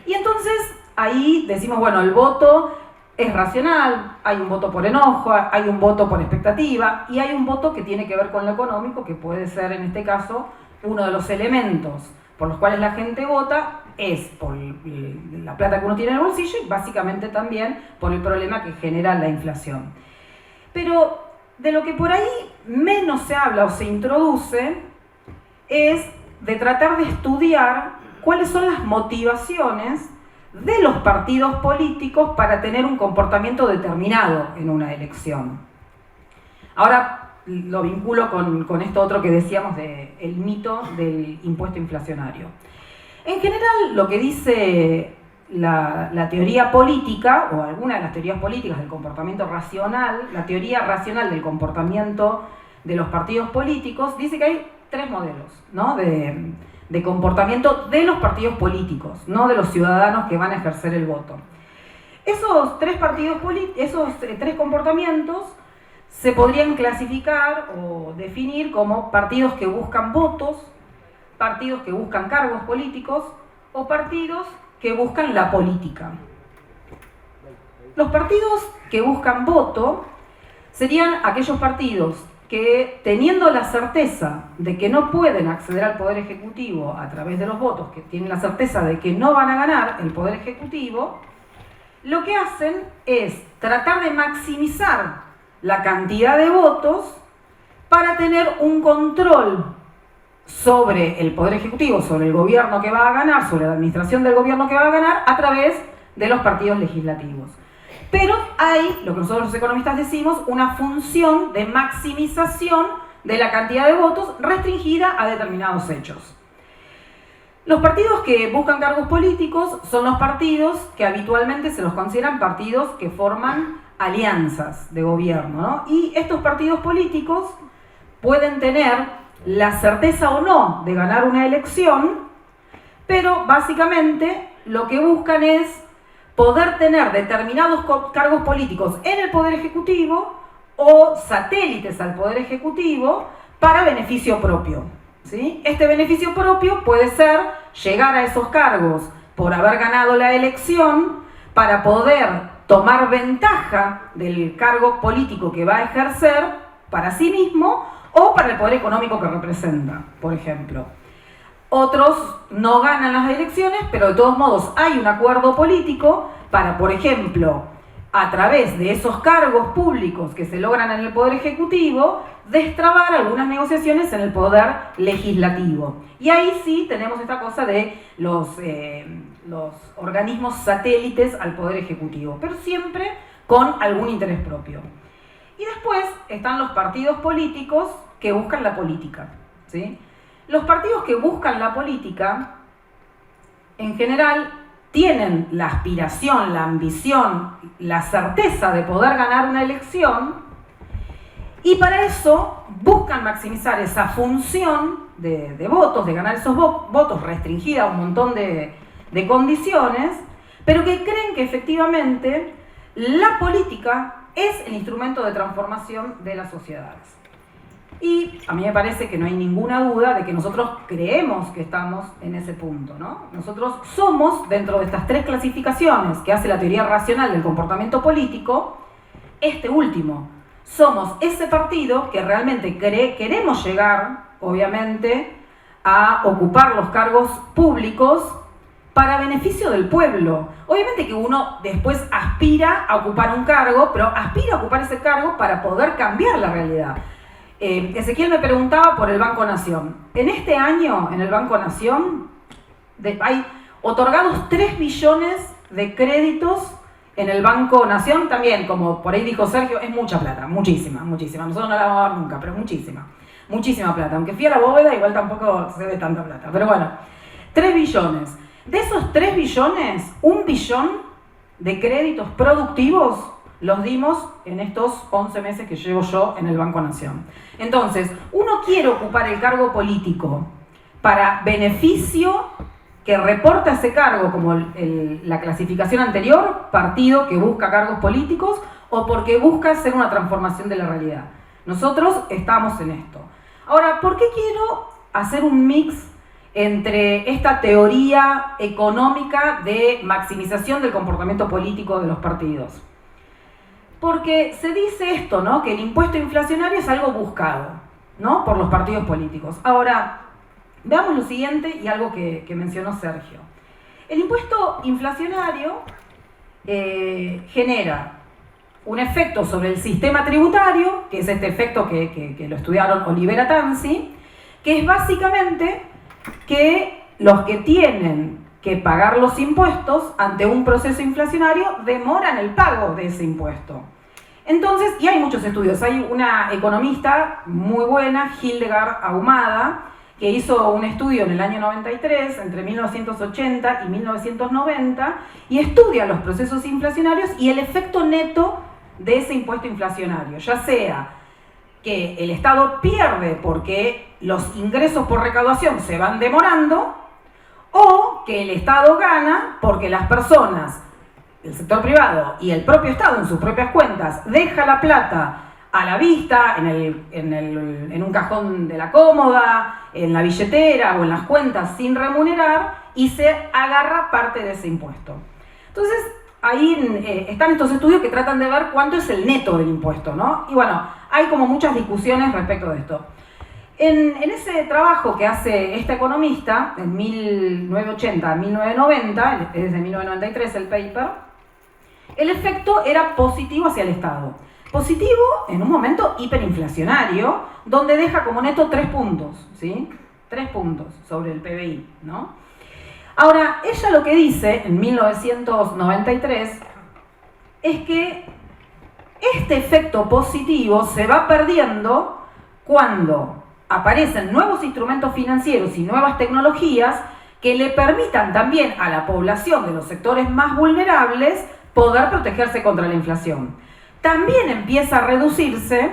Y entonces ahí decimos, bueno, el voto es racional, hay un voto por enojo, hay un voto por expectativa y hay un voto que tiene que ver con lo económico, que puede ser en este caso uno de los elementos por los cuales la gente vota, es por la plata que uno tiene en el bolsillo y básicamente también por el problema que genera la inflación. Pero de lo que por ahí menos se habla o se introduce es de tratar de estudiar cuáles son las motivaciones de los partidos políticos para tener un comportamiento determinado en una elección. Ahora lo vinculo con esto otro que decíamos del mito del impuesto inflacionario. En general, lo que dice la teoría política, o alguna de las teorías políticas del comportamiento racional, la teoría racional del comportamiento de los partidos políticos, dice que hay tres modelos, ¿no? de comportamiento de los partidos políticos, no de los ciudadanos que van a ejercer el voto. Esos tres comportamientos se podrían clasificar o definir como partidos que buscan votos, partidos que buscan cargos políticos o partidos que buscan la política. Los partidos que buscan voto serían aquellos partidos que, teniendo la certeza de que no pueden acceder al Poder Ejecutivo a través de los votos, que tienen la certeza de que no van a ganar el Poder Ejecutivo, lo que hacen es tratar de maximizar la cantidad de votos para tener un control sobre el Poder Ejecutivo, sobre el gobierno que va a ganar, sobre la administración del gobierno que va a ganar a través de los partidos legislativos. Pero hay, lo que nosotros los economistas decimos, una función de maximización de la cantidad de votos restringida a determinados hechos. Los partidos que buscan cargos políticos son los partidos que habitualmente se los consideran partidos que forman alianzas de gobierno, ¿no? Y estos partidos políticos pueden tener la certeza o no de ganar una elección, pero básicamente lo que buscan es poder tener determinados cargos políticos en el Poder Ejecutivo o satélites al Poder Ejecutivo para beneficio propio, ¿sí? Este beneficio propio puede ser llegar a esos cargos por haber ganado la elección para poder tomar ventaja del cargo político que va a ejercer para sí mismo o para el poder económico que representa, por ejemplo. Otros no ganan las elecciones, pero de todos modos hay un acuerdo político para, por ejemplo, a través de esos cargos públicos que se logran en el Poder Ejecutivo, destrabar algunas negociaciones en el Poder Legislativo. Y ahí sí tenemos esta cosa de los organismos satélites al Poder Ejecutivo, pero siempre con algún interés propio. Y después están los partidos políticos que buscan la política, ¿sí? Los partidos que buscan la política, en general, tienen la aspiración, la ambición, la certeza de poder ganar una elección y para eso buscan maximizar esa función de votos, de ganar esos votos restringida a un montón de condiciones, pero que creen que efectivamente la política es el instrumento de transformación de las sociedades. Y a mí me parece que no hay ninguna duda de que nosotros creemos que estamos en ese punto, ¿no? Nosotros somos, dentro de estas tres clasificaciones que hace la teoría racional del comportamiento político, este último. Somos ese partido que realmente queremos llegar, obviamente, a ocupar los cargos públicos para beneficio del pueblo. Obviamente que uno después aspira a ocupar un cargo, pero aspira a ocupar ese cargo para poder cambiar la realidad. Ezequiel me preguntaba por el Banco Nación. En este año, en el Banco Nación, hay otorgados 3 billones de créditos en el Banco Nación. También, como por ahí dijo Sergio, es mucha plata, muchísima, muchísima. Nosotros no la vamos a dar nunca, pero muchísima, muchísima plata. Aunque fui a la bóveda, igual tampoco se ve tanta plata. Pero bueno, 3 billones. De esos 3 billones, 1 billón de créditos productivos los dimos en estos 11 meses que llevo yo en el Banco Nación. Entonces, uno quiere ocupar el cargo político para beneficio que reporta ese cargo, como la clasificación anterior, partido que busca cargos políticos, o porque busca hacer una transformación de la realidad. Nosotros estamos en esto. Ahora, ¿por qué quiero hacer un mix entre esta teoría económica de maximización del comportamiento político de los partidos? Porque se dice esto, ¿no? Que el impuesto inflacionario es algo buscado, ¿no? Por los partidos políticos. Ahora, veamos lo siguiente y algo que mencionó Sergio. El impuesto inflacionario genera un efecto sobre el sistema tributario, que es este efecto que lo estudiaron Olivera Tanzi, que es básicamente que los que tienen que pagar los impuestos ante un proceso inflacionario demoran el pago de ese impuesto. Entonces, y hay muchos estudios, hay una economista muy buena, Hildegard Ahumada, que hizo un estudio en el año 93, entre 1980 y 1990, y estudia los procesos inflacionarios y el efecto neto de ese impuesto inflacionario, ya sea que el Estado pierde porque los ingresos por recaudación se van demorando, o que el Estado gana porque las personas, el sector privado y el propio Estado en sus propias cuentas deja la plata a la vista, en un cajón de la cómoda, en la billetera o en las cuentas sin remunerar, y se agarra parte de ese impuesto. Entonces, ahí están estos estudios que tratan de ver cuánto es el neto del impuesto, ¿no? Y bueno, hay como muchas discusiones respecto de esto. En ese trabajo que hace esta economista, en 1980 a 1990, desde 1993 el paper, el efecto era positivo hacia el Estado. Positivo en un momento hiperinflacionario, donde deja como neto 3 puntos, ¿sí? 3 puntos sobre el PBI, ¿no? Ahora, ella lo que dice en 1993 es que este efecto positivo se va perdiendo cuando aparecen nuevos instrumentos financieros y nuevas tecnologías que le permitan también a la población de los sectores más vulnerables poder protegerse contra la inflación. También empieza a reducirse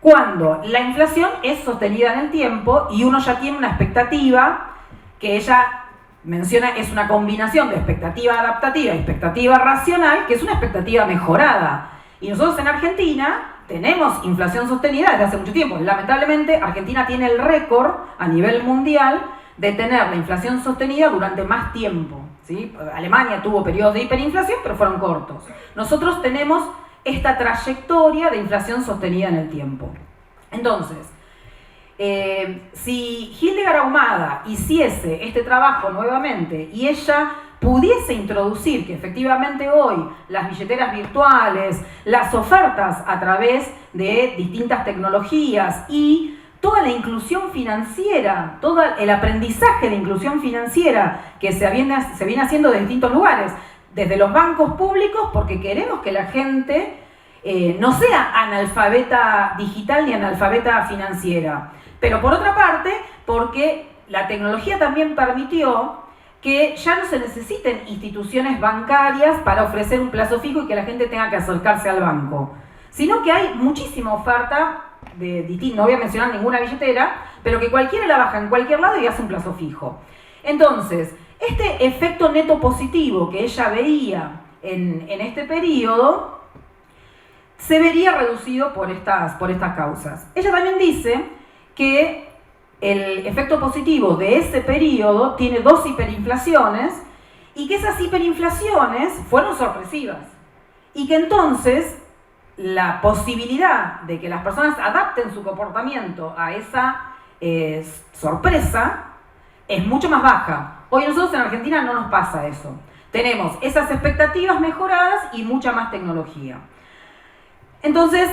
cuando la inflación es sostenida en el tiempo y uno ya tiene una expectativa que ella menciona, es una combinación de expectativa adaptativa y expectativa racional, que es una expectativa mejorada. Y nosotros en Argentina tenemos inflación sostenida desde hace mucho tiempo. Lamentablemente, Argentina tiene el récord a nivel mundial de tener la inflación sostenida durante más tiempo, ¿sí? Alemania tuvo periodos de hiperinflación, pero fueron cortos. Nosotros tenemos esta trayectoria de inflación sostenida en el tiempo. Entonces, si Hildegard Ahumada hiciese este trabajo nuevamente y ella pudiese introducir que efectivamente hoy las billeteras virtuales, las ofertas a través de distintas tecnologías y toda la inclusión financiera, todo el aprendizaje de inclusión financiera que se viene haciendo de distintos lugares, desde los bancos públicos, porque queremos que la gente no sea analfabeta digital ni analfabeta financiera, pero por otra parte, porque la tecnología también permitió que ya no se necesiten instituciones bancarias para ofrecer un plazo fijo y que la gente tenga que acercarse al banco, sino que hay muchísima oferta de distintas, no voy a mencionar ninguna billetera, pero que cualquiera la baja en cualquier lado y hace un plazo fijo. Entonces, este efecto neto positivo que ella veía en este periodo se vería reducido por estas causas. Ella también dice que el efecto positivo de ese periodo tiene 2 hiperinflaciones y que esas hiperinflaciones fueron sorpresivas y que entonces la posibilidad de que las personas adapten su comportamiento a esa sorpresa es mucho más baja. Hoy nosotros en Argentina no nos pasa eso. Tenemos esas expectativas mejoradas y mucha más tecnología. Entonces,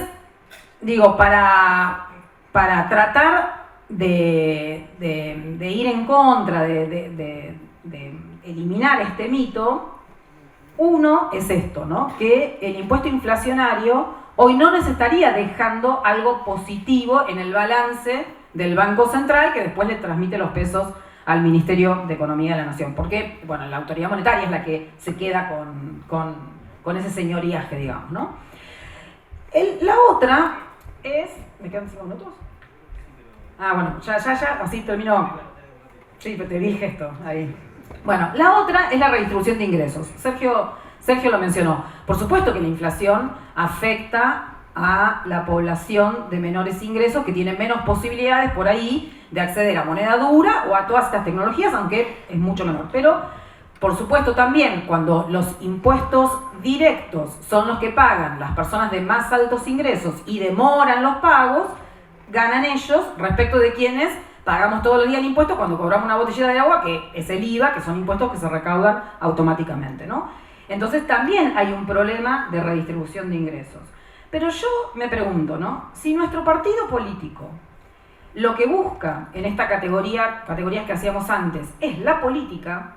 digo, para tratar de ir en contra, de eliminar este mito, uno es esto, ¿no? Que el impuesto inflacionario hoy no nos estaría dejando algo positivo en el balance del Banco Central, que después le transmite los pesos al Ministerio de Economía de la Nación. Porque, bueno, la autoridad monetaria es la que se queda con ese señoriaje, digamos, ¿no? La otra es... ¿Me quedan 5 minutos? Ah, bueno, ya, así termino. Sí, pero te dije esto, ahí. Bueno, la otra es la redistribución de ingresos. Sergio lo mencionó. Por supuesto que la inflación afecta a la población de menores ingresos que tiene menos posibilidades por ahí de acceder a moneda dura o a todas estas tecnologías, aunque es mucho menor. Pero, por supuesto también, cuando los impuestos directos son los que pagan las personas de más altos ingresos y demoran los pagos, ganan ellos respecto de quienes pagamos todos los días el impuesto cuando cobramos una botellita de agua, que es el IVA, que son impuestos que se recaudan automáticamente, ¿no? Entonces también hay un problema de redistribución de ingresos. Pero yo me pregunto, ¿no? Si nuestro partido político lo que busca en esta categorías que hacíamos antes, es la política,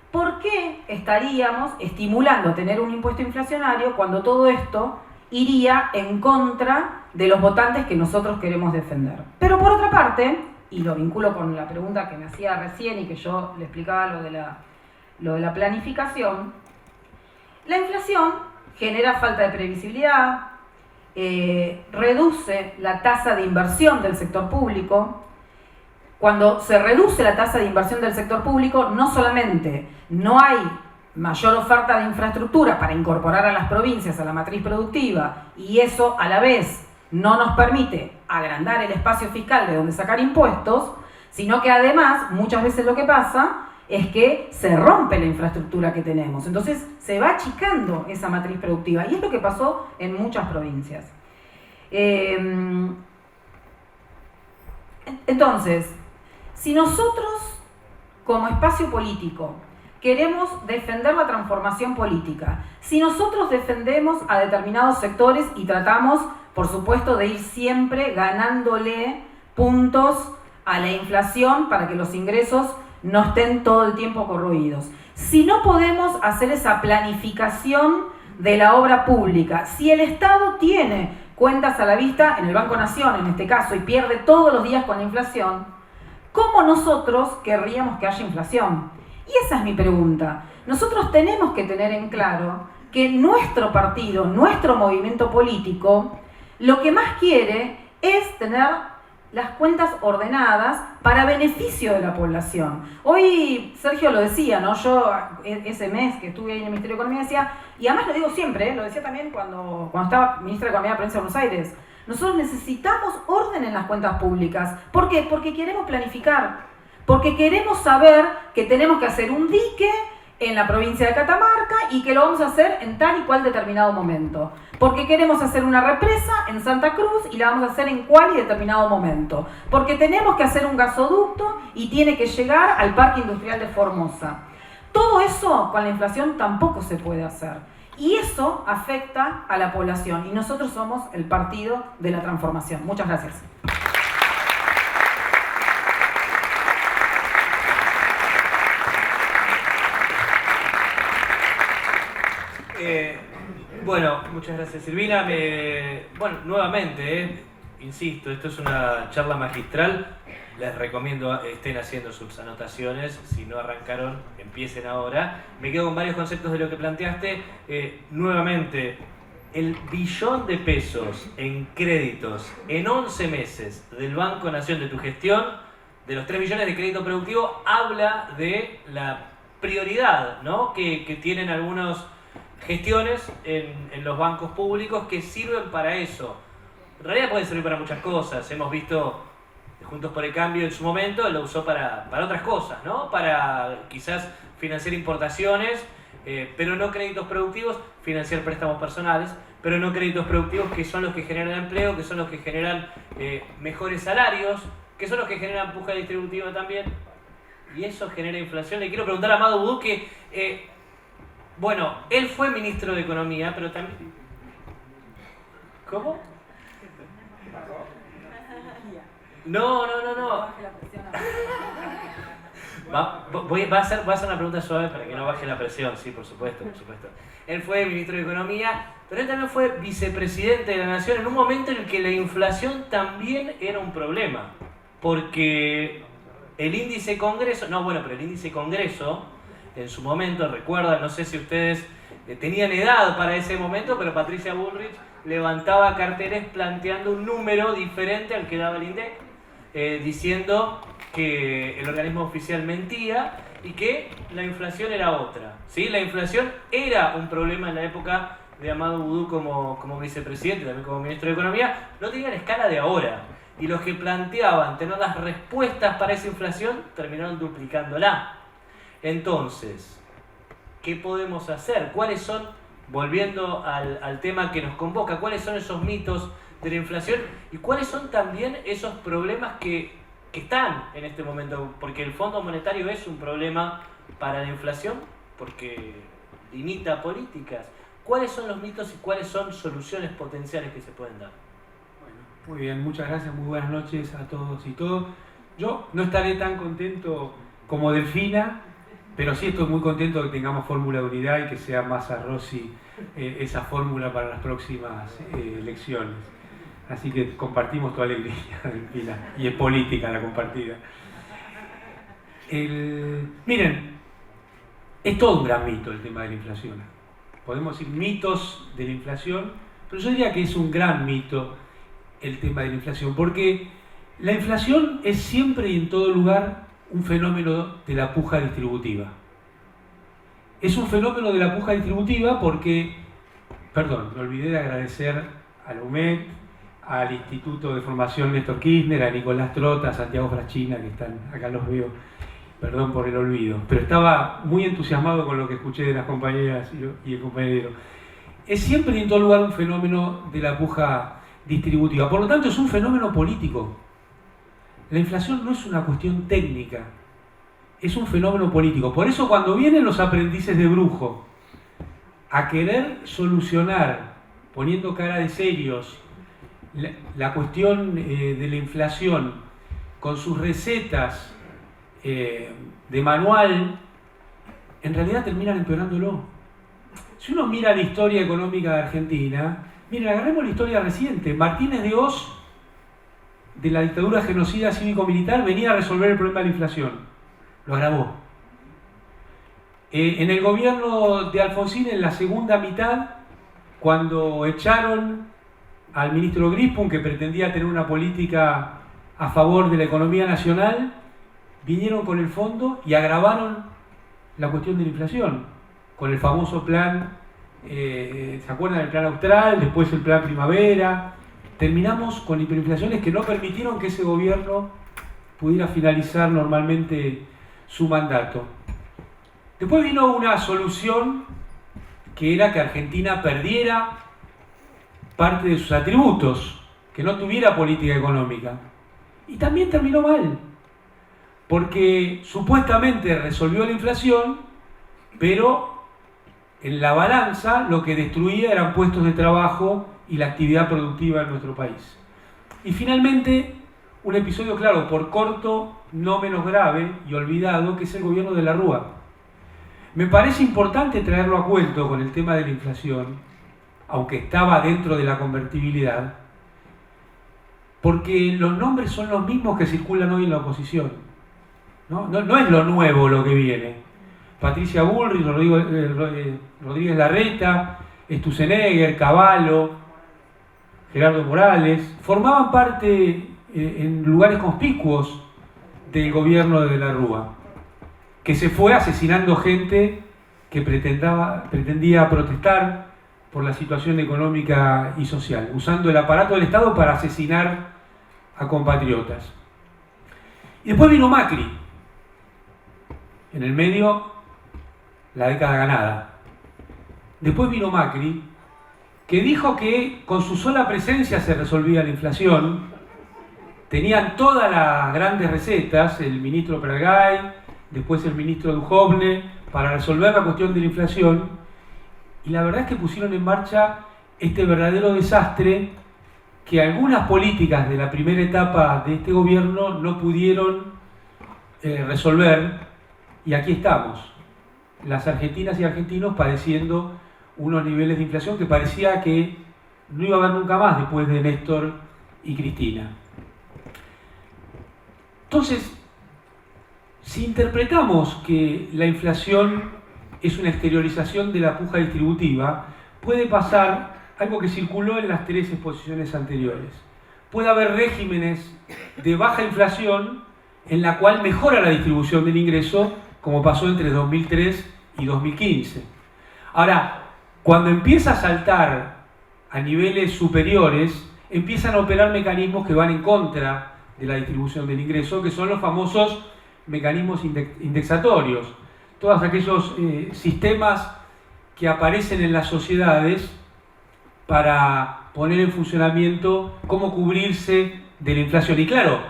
¿por qué estaríamos estimulando a tener un impuesto inflacionario cuando todo esto iría en contra de los votantes que nosotros queremos defender? Pero por otra parte, y lo vinculo con la pregunta que me hacía recién y que yo le explicaba lo de la planificación, la inflación genera falta de previsibilidad, reduce la tasa de inversión del sector público. Cuando se reduce la tasa de inversión del sector público, no solamente no hay mayor oferta de infraestructura para incorporar a las provincias a la matriz productiva, y eso a la vez no nos permite agrandar el espacio fiscal de donde sacar impuestos, sino que además muchas veces lo que pasa es que se rompe la infraestructura que tenemos. Entonces se va achicando esa matriz productiva y es lo que pasó en muchas provincias. Entonces, si nosotros como espacio político queremos defender la transformación política, si nosotros defendemos a determinados sectores y tratamos, por supuesto, de ir siempre ganándole puntos a la inflación para que los ingresos no estén todo el tiempo corroídos. Si no podemos hacer esa planificación de la obra pública, si el Estado tiene cuentas a la vista, en el Banco Nación en este caso, y pierde todos los días con la inflación, ¿cómo nosotros querríamos que haya inflación? Y esa es mi pregunta. Nosotros tenemos que tener en claro que nuestro partido, nuestro movimiento político, lo que más quiere es tener las cuentas ordenadas para beneficio de la población. Hoy Sergio lo decía, ¿no? Yo ese mes que estuve ahí en el Ministerio de Economía decía, y además lo digo siempre, lo decía también cuando estaba ministra de Economía de la Provincia de Buenos Aires, nosotros necesitamos orden en las cuentas públicas. ¿Por qué? Porque queremos planificar, porque queremos saber que tenemos que hacer un dique en la provincia de Catamarca y que lo vamos a hacer en tal y cual determinado momento. Porque queremos hacer una represa en Santa Cruz y la vamos a hacer en cual y determinado momento. Porque tenemos que hacer un gasoducto y tiene que llegar al Parque Industrial de Formosa. Todo eso con la inflación tampoco se puede hacer. Y eso afecta a la población. Y nosotros somos el partido de la transformación. Muchas gracias. Bueno, muchas gracias Silvina. Bueno, nuevamente, insisto, esto es una charla magistral. Les recomiendo estén haciendo sus anotaciones. Si no arrancaron, empiecen ahora. Me quedo con varios conceptos de lo que planteaste. Nuevamente, el billón de pesos en créditos en 11 meses del Banco Nación de tu gestión, de los 3 billones de crédito productivo, habla de la prioridad, ¿no?, que tienen algunas gestiones en los bancos públicos que sirven para eso. En realidad pueden servir para muchas cosas. Hemos visto Juntos por el Cambio en su momento lo usó para otras cosas, ¿no? Para quizás financiar importaciones, pero no créditos productivos, financiar préstamos personales, pero no créditos productivos, que son los que generan empleo, que son los que generan mejores salarios, que son los que generan puja distributiva también, y eso genera inflación. Le quiero preguntar a Amado Boudou que, bueno, él fue ministro de Economía, pero también... ¿Cómo? No. Va a ser una pregunta suave para que no baje la presión, sí, por supuesto. Él fue ministro de Economía, pero él también fue vicepresidente de la Nación en un momento en el que la inflación también era un problema. Porque el índice Congreso, el índice Congreso, en su momento, recuerdan, no sé si ustedes tenían edad para ese momento, pero Patricia Bullrich levantaba carteles planteando un número diferente al que daba el INDEC, diciendo que el organismo oficial mentía y que la inflación era otra, ¿sí? La inflación era un problema en la época de Amado Boudou como vicepresidente, también como ministro de Economía, no tenía la escala de ahora. Y los que planteaban tener las respuestas para esa inflación terminaron duplicándola. Entonces, ¿qué podemos hacer? ¿Cuáles son, volviendo al tema que nos convoca, cuáles son esos mitos de la inflación y cuáles son también esos problemas que están en este momento? Porque el Fondo Monetario es un problema para la inflación porque limita políticas. ¿Cuáles son los mitos y cuáles son soluciones potenciales que se pueden dar? Bueno, muy bien, muchas gracias, muy buenas noches a todos y todas. Yo no estaré tan contento como Delfina, pero sí estoy muy contento de que tengamos fórmula de unidad y que sea Massa Rossi esa fórmula para las próximas elecciones. Así que compartimos tu alegría, Delfina, y es política la compartida. Miren, es todo un gran mito el tema de la inflación. Podemos decir mitos de la inflación, pero yo diría que es un gran mito el tema de la inflación, porque la inflación es siempre y en todo lugar un fenómeno de la puja distributiva. Es un fenómeno de la puja distributiva porque, me olvidé de agradecer a la UMED al Instituto de Formación Néstor Kirchner, a Nicolás Trota, a Santiago Fraschina, que están acá, los veo, perdón por el olvido, pero estaba muy entusiasmado con lo que escuché de las compañeras y el compañero. Es siempre y en todo lugar un fenómeno de la puja distributiva, por lo tanto es un fenómeno político. La inflación no es una cuestión técnica, es un fenómeno político. Por eso cuando vienen los aprendices de brujo a querer solucionar, poniendo cara de serios, la cuestión de la inflación con sus recetas de manual, en realidad terminan empeorándolo. Si uno mira la historia económica de Argentina, miren, agarremos la historia reciente. Martínez de Oz, de la dictadura genocida cívico-militar, venía a resolver el problema de la inflación. Lo agravó. En el gobierno de Alfonsín, en la segunda mitad, cuando echaron al ministro Grispun, que pretendía tener una política a favor de la economía nacional, vinieron con el fondo y agravaron la cuestión de la inflación, con el famoso plan, ¿se acuerdan del plan austral? Después el plan primavera. Terminamos con hiperinflaciones que no permitieron que ese gobierno pudiera finalizar normalmente su mandato. Después vino una solución que era que Argentina perdiera parte de sus atributos, que no tuviera política económica. Y también terminó mal, porque supuestamente resolvió la inflación, pero en la balanza lo que destruía eran puestos de trabajo y la actividad productiva en nuestro país. Y finalmente, un episodio, claro, por corto, no menos grave y olvidado, que es el gobierno de la Rúa. Me parece importante traerlo a cuento con el tema de la inflación, aunque estaba dentro de la convertibilidad, porque los nombres son los mismos que circulan hoy en la oposición. No es lo nuevo lo que viene. Patricia Bullrich, Rodríguez Larreta, Sturzenegger, Cavallo, Gerardo Morales, formaban parte en lugares conspicuos del gobierno de la Rúa, que se fue asesinando gente que pretendía protestar por la situación económica y social, usando el aparato del Estado para asesinar a compatriotas. Y después vino Macri, en el medio la década ganada. Después vino Macri, que dijo que con su sola presencia se resolvía la inflación. Tenían todas las grandes recetas, el ministro Pratgay, después el ministro Duhovne, para resolver la cuestión de la inflación. Y la verdad es que pusieron en marcha este verdadero desastre que algunas políticas de la primera etapa de este gobierno no pudieron resolver. Y aquí estamos, las argentinas y argentinos padeciendo unos niveles de inflación que parecía que no iba a haber nunca más después de Néstor y Cristina. Entonces, si interpretamos que la inflación es una exteriorización de la puja distributiva, puede pasar algo que circuló en las 3 exposiciones anteriores. Puede haber regímenes de baja inflación en la cual mejora la distribución del ingreso, como pasó entre 2003 y 2015. Ahora, cuando empieza a saltar a niveles superiores, empiezan a operar mecanismos que van en contra de la distribución del ingreso, que son los famosos mecanismos indexatorios. Todos aquellos sistemas que aparecen en las sociedades para poner en funcionamiento cómo cubrirse de la inflación. Y claro,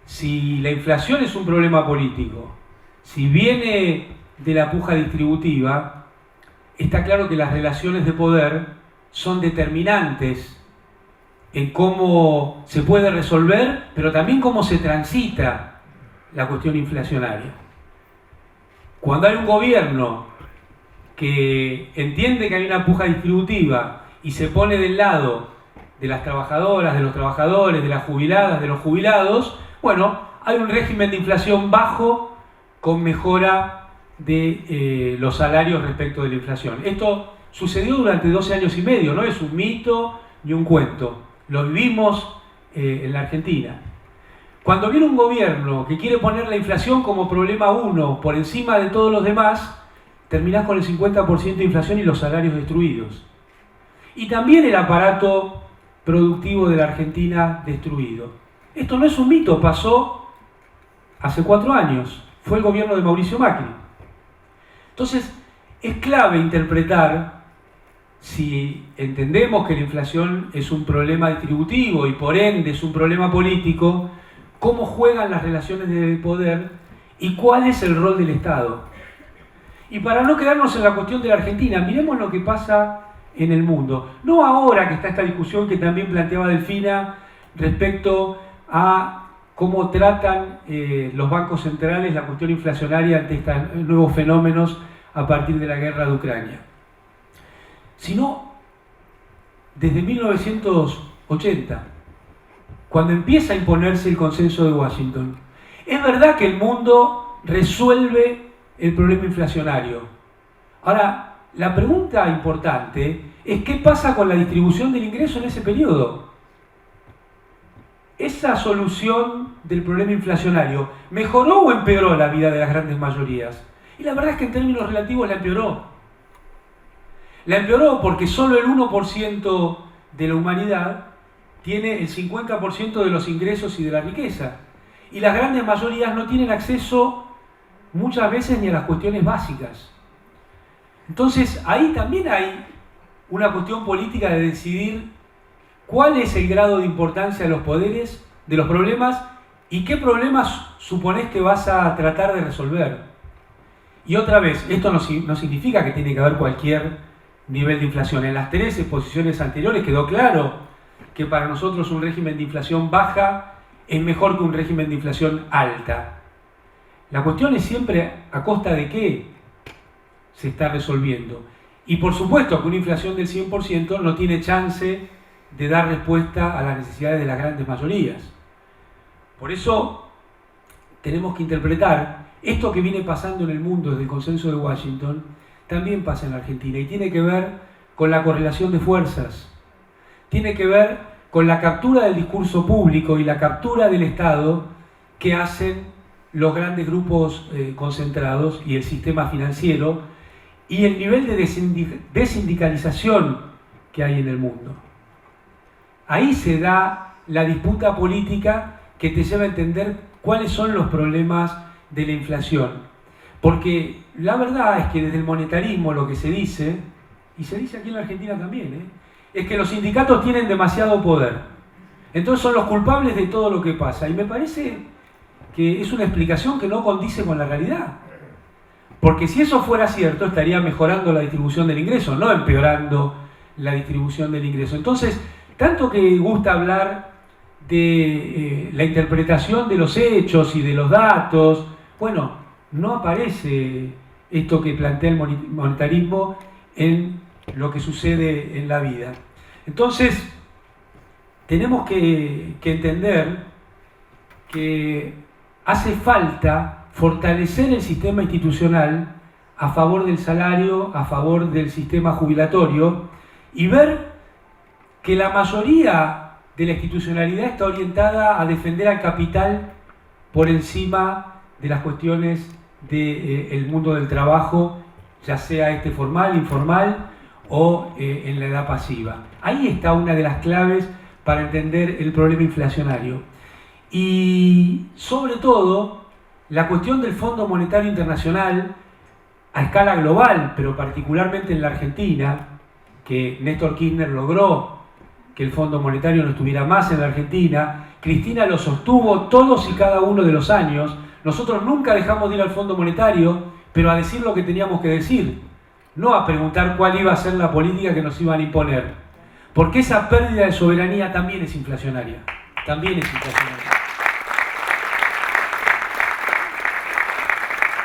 si la inflación es un problema político, si viene de la puja distributiva, está claro que las relaciones de poder son determinantes en cómo se puede resolver, pero también cómo se transita la cuestión inflacionaria. Cuando hay un gobierno que entiende que hay una puja distributiva y se pone del lado de las trabajadoras, de los trabajadores, de las jubiladas, de los jubilados, bueno, hay un régimen de inflación bajo con mejora de los salarios respecto de la inflación. Esto sucedió durante 12 años y medio, no es un mito ni un cuento, lo vivimos en la Argentina. Cuando viene un gobierno que quiere poner la inflación como problema 1 por encima de todos los demás, terminás con el 50% de inflación y los salarios destruidos. Y también el aparato productivo de la Argentina destruido. Esto no es un mito, pasó hace 4 años, fue el gobierno de Mauricio Macri. Entonces, es clave interpretar, si entendemos que la inflación es un problema distributivo y por ende es un problema político, cómo juegan las relaciones de poder y cuál es el rol del Estado. Y para no quedarnos en la cuestión de la Argentina, miremos lo que pasa en el mundo. No ahora que está esta discusión que también planteaba Delfina respecto a cómo tratan los bancos centrales la cuestión inflacionaria ante estos nuevos fenómenos a partir de la guerra de Ucrania, sino desde 1980, cuando empieza a imponerse el consenso de Washington. Es verdad que el mundo resuelve el problema inflacionario. Ahora, la pregunta importante es qué pasa con la distribución del ingreso en ese periodo. ¿Esa solución del problema inflacionario mejoró o empeoró la vida de las grandes mayorías? Y la verdad es que en términos relativos la empeoró. La empeoró porque solo el 1% de la humanidad tiene el 50% de los ingresos y de la riqueza. Y las grandes mayorías no tienen acceso muchas veces ni a las cuestiones básicas. Entonces ahí también hay una cuestión política de decidir cuál es el grado de importancia de los poderes, de los problemas, y qué problemas suponés que vas a tratar de resolver. Y otra vez, esto no significa que tiene que haber cualquier nivel de inflación. En las 3 exposiciones anteriores quedó claro que para nosotros un régimen de inflación baja es mejor que un régimen de inflación alta. La cuestión es siempre a costa de qué se está resolviendo. Y por supuesto que una inflación del 100% no tiene chance de dar respuesta a las necesidades de las grandes mayorías. Por eso tenemos que interpretar esto que viene pasando en el mundo desde el consenso de Washington, también pasa en la Argentina y tiene que ver con la correlación de fuerzas, tiene que ver con la captura del discurso público y la captura del Estado que hacen los grandes grupos concentrados y el sistema financiero y el nivel de desindicalización que hay en el mundo. Ahí se da la disputa política que te lleva a entender cuáles son los problemas de la inflación. Porque la verdad es que desde el monetarismo lo que se dice, y se dice aquí en la Argentina también, es que los sindicatos tienen demasiado poder. Entonces son los culpables de todo lo que pasa. Y me parece que es una explicación que no condice con la realidad. Porque si eso fuera cierto, estaría mejorando la distribución del ingreso, no empeorando la distribución del ingreso. Entonces, tanto que gusta hablar de la interpretación de los hechos y de los datos, bueno, no aparece esto que plantea el monetarismo en lo que sucede en la vida. Entonces, tenemos que entender que hace falta fortalecer el sistema institucional a favor del salario, a favor del sistema jubilatorio y ver que la mayoría de la institucionalidad está orientada a defender al capital por encima de las cuestiones del mundo del trabajo, ya sea formal, informal o en la edad pasiva. Ahí está una de las claves para entender el problema inflacionario. Y sobre todo, la cuestión del Fondo Monetario Internacional a escala global, pero particularmente en la Argentina, que Néstor Kirchner logró que el Fondo Monetario no estuviera más en la Argentina, Cristina lo sostuvo todos y cada uno de los años. Nosotros nunca dejamos de ir al Fondo Monetario, pero a decir lo que teníamos que decir, no a preguntar cuál iba a ser la política que nos iban a imponer. Porque esa pérdida de soberanía también es inflacionaria. También es inflacionaria.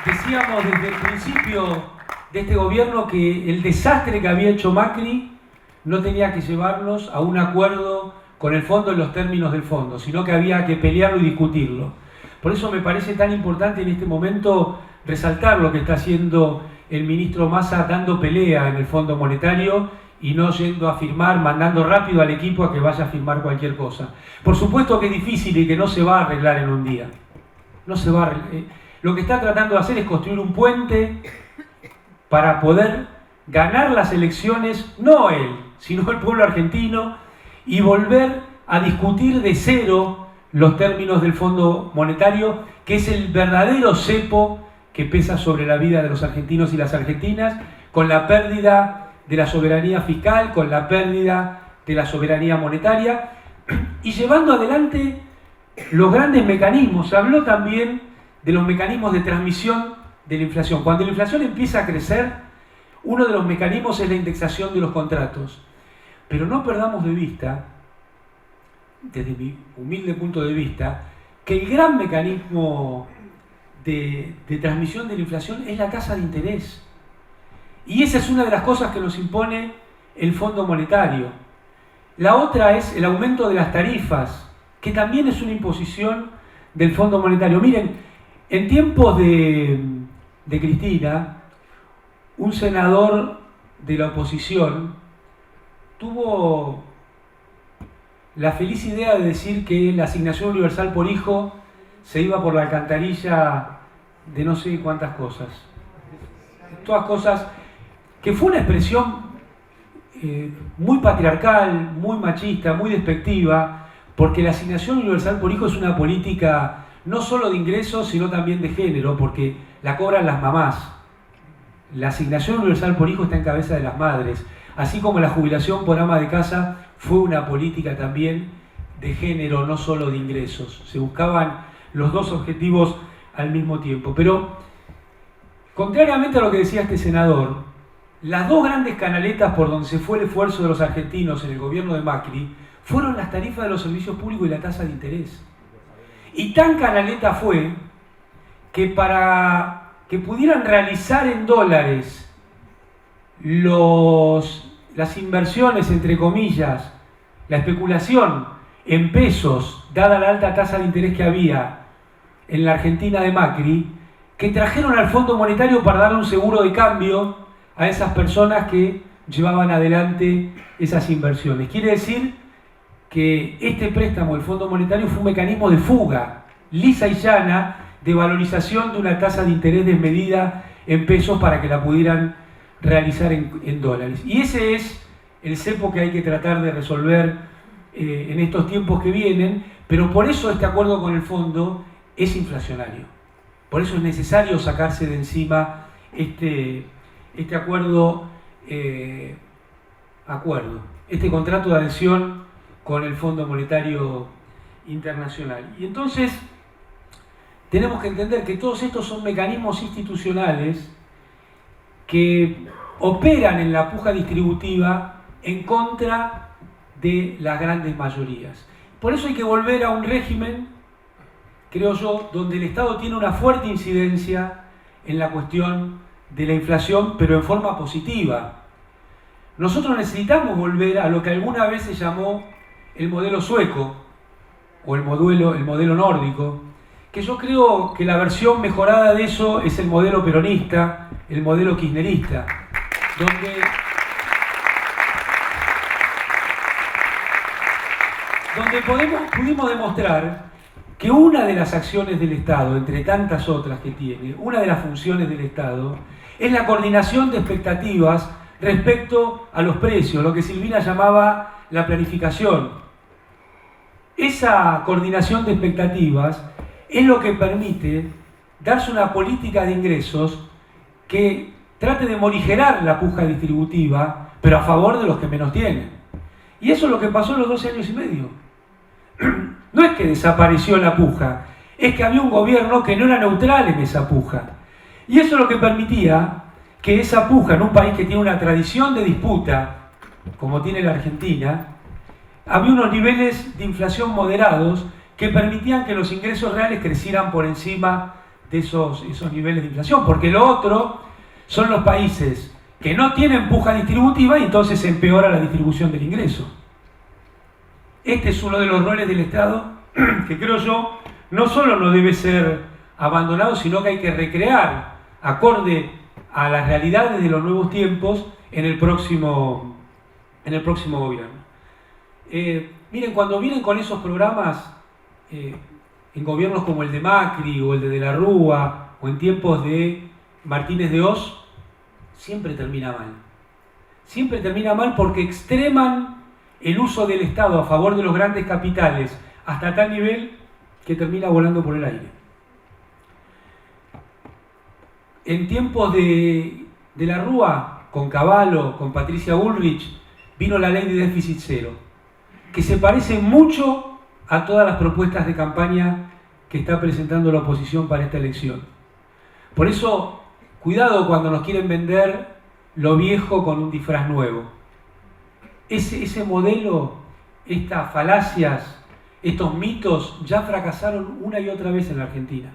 Decíamos desde el principio de este gobierno que el desastre que había hecho Macri no tenía que llevarnos a un acuerdo con el fondo en los términos del fondo, sino que había que pelearlo y discutirlo. Por eso me parece tan importante en este momento resaltar lo que está haciendo el ministro Massa, dando pelea en el Fondo Monetario y no yendo a firmar, mandando rápido al equipo a que vaya a firmar cualquier cosa. Por supuesto que es difícil y que no se va a arreglar en un día. No se va a arreglar. Lo que está tratando de hacer es construir un puente para poder ganar las elecciones, no él, sino el pueblo argentino, y volver a discutir de cero los términos del Fondo Monetario, que es el verdadero cepo que pesa sobre la vida de los argentinos y las argentinas, con la pérdida de la soberanía fiscal, con la pérdida de la soberanía monetaria, y llevando adelante los grandes mecanismos. Se habló también de los mecanismos de transmisión de la inflación. Cuando la inflación empieza a crecer, uno de los mecanismos es la indexación de los contratos. Pero no perdamos de vista, desde mi humilde punto de vista, que el gran mecanismo de transmisión de la inflación es la tasa de interés. Y esa es una de las cosas que nos impone el Fondo Monetario. La otra es el aumento de las tarifas, que también es una imposición del Fondo Monetario. Miren, en tiempos de Cristina, un senador de la oposición tuvo la feliz idea de decir que la asignación universal por hijo se iba por la alcantarilla de no sé cuántas cosas. Todas cosas que fue una expresión muy patriarcal, muy machista, muy despectiva, porque la asignación universal por hijo es una política no solo de ingresos, sino también de género, porque la cobran las mamás. La asignación universal por hijo está en cabeza de las madres, así como la jubilación por ama de casa fue una política también de género, no solo de ingresos. Se buscaban los dos objetivos al mismo tiempo. Pero, contrariamente a lo que decía este senador, las dos grandes canaletas por donde se fue el esfuerzo de los argentinos en el gobierno de Macri fueron las tarifas de los servicios públicos y la tasa de interés. Y tan canaleta fue que para que pudieran realizar en dólares las inversiones, entre comillas, la especulación en pesos, dada la alta tasa de interés que había en la Argentina de Macri, que trajeron al Fondo Monetario para darle un seguro de cambio a esas personas que llevaban adelante esas inversiones. Quiere decir que este préstamo del Fondo Monetario fue un mecanismo de fuga, lisa y llana, de valorización de una tasa de interés desmedida en pesos para que la pudieran realizar en dólares. Y ese es el cepo que hay que tratar de resolver en estos tiempos que vienen, pero por eso este acuerdo con el fondo es inflacionario. Por eso es necesario sacarse de encima este este contrato de adhesión con el Fondo Monetario Internacional. Y entonces tenemos que entender que todos estos son mecanismos institucionales que operan en la puja distributiva en contra de las grandes mayorías. Por eso hay que volver a un régimen, creo yo, donde el Estado tiene una fuerte incidencia en la cuestión de la inflación, pero en forma positiva. Nosotros necesitamos volver a lo que alguna vez se llamó el modelo sueco o el modelo nórdico, que yo creo que la versión mejorada de eso es el modelo peronista, el modelo kirchnerista, donde pudimos demostrar que una de las acciones del Estado, entre tantas otras que tiene, una de las funciones del Estado, es la coordinación de expectativas respecto a los precios, lo que Silvina llamaba la planificación. Esa coordinación de expectativas es lo que permite darse una política de ingresos que trate de morigerar la puja distributiva, pero a favor de los que menos tienen. Y eso es lo que pasó en los 12 años y medio. No es que desapareció la puja, es que había un gobierno que no era neutral en esa puja. Y eso es lo que permitía que esa puja, en un país que tiene una tradición de disputa, como tiene la Argentina, había unos niveles de inflación moderados que permitían que los ingresos reales crecieran por encima de esos niveles de inflación. Porque lo otro son los países que no tienen puja distributiva y entonces se empeora la distribución del ingreso. Este es uno de los roles del Estado que creo yo no solo no debe ser abandonado, sino que hay que recrear acorde a las realidades de los nuevos tiempos en el próximo gobierno. Miren, cuando vienen con esos programas en gobiernos como el de Macri o el de la Rúa o en tiempos de Martínez de Oz, siempre termina mal. Siempre termina mal porque extreman el uso del Estado a favor de los grandes capitales hasta tal nivel que termina volando por el aire. En tiempos de la Rúa, con Cavallo, con Patricia Bullrich, vino la ley de déficit cero, que se parece mucho a todas las propuestas de campaña que está presentando la oposición para esta elección. Por eso, cuidado cuando nos quieren vender lo viejo con un disfraz nuevo. Ese modelo, estas falacias, estos mitos ya fracasaron una y otra vez en la Argentina.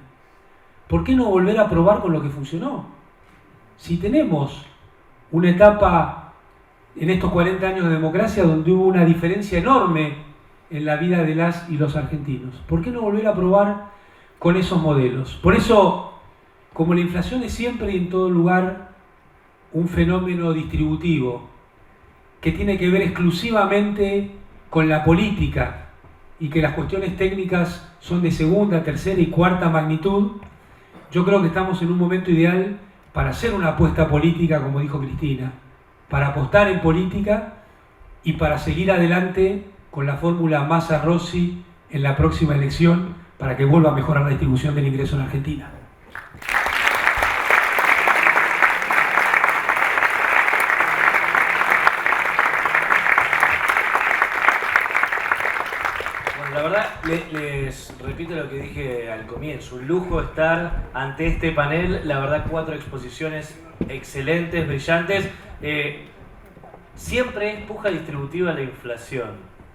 ¿Por qué no volver a probar con lo que funcionó? Si tenemos una etapa en estos 40 años de democracia donde hubo una diferencia enorme en la vida de las y los argentinos, ¿por qué no volver a probar con esos modelos? Por eso, como la inflación es siempre y en todo lugar un fenómeno distributivo que tiene que ver exclusivamente con la política y que las cuestiones técnicas son de segunda, tercera y cuarta magnitud, yo creo que estamos en un momento ideal para hacer una apuesta política, como dijo Cristina, para apostar en política y para seguir adelante con la fórmula Massa-Rossi en la próxima elección para que vuelva a mejorar la distribución del ingreso en Argentina. La verdad, les repito lo que dije al comienzo, un lujo estar ante este panel, la verdad 4 exposiciones excelentes, brillantes. Siempre es puja distributiva la inflación,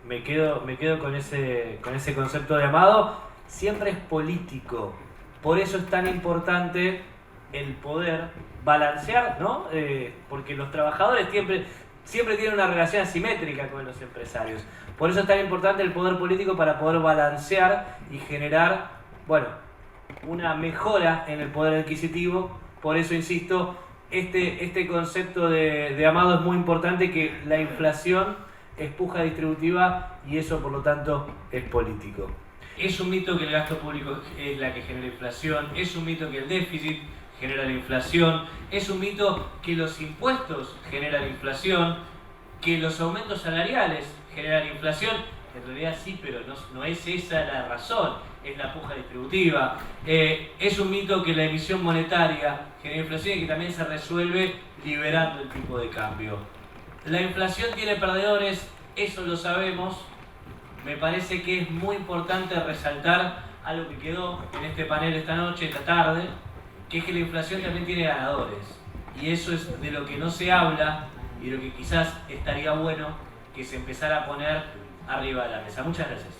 me quedo con ese concepto de Amado, siempre es político, por eso es tan importante el poder balancear, ¿no? Porque los trabajadores siempre tienen una relación asimétrica con los empresarios. Por eso es tan importante el poder político para poder balancear y generar, bueno, una mejora en el poder adquisitivo. Por eso, insisto, este concepto de Amado es muy importante, que la inflación es puja distributiva y eso, por lo tanto, es político. Es un mito que el gasto público es la que genera inflación, es un mito que el déficit genera la inflación, es un mito que los impuestos generan inflación, que los aumentos salariales generan inflación. En realidad sí, pero no es esa la razón, es la puja distributiva. Es un mito que la emisión monetaria genera inflación y que también se resuelve liberando el tipo de cambio. La inflación tiene perdedores, eso lo sabemos. Me parece que es muy importante resaltar algo que quedó en este panel esta noche, esta tarde, que es que la inflación también tiene ganadores. Y eso es de lo que no se habla y lo que quizás estaría bueno que se empezara a poner arriba de la mesa. Muchas gracias.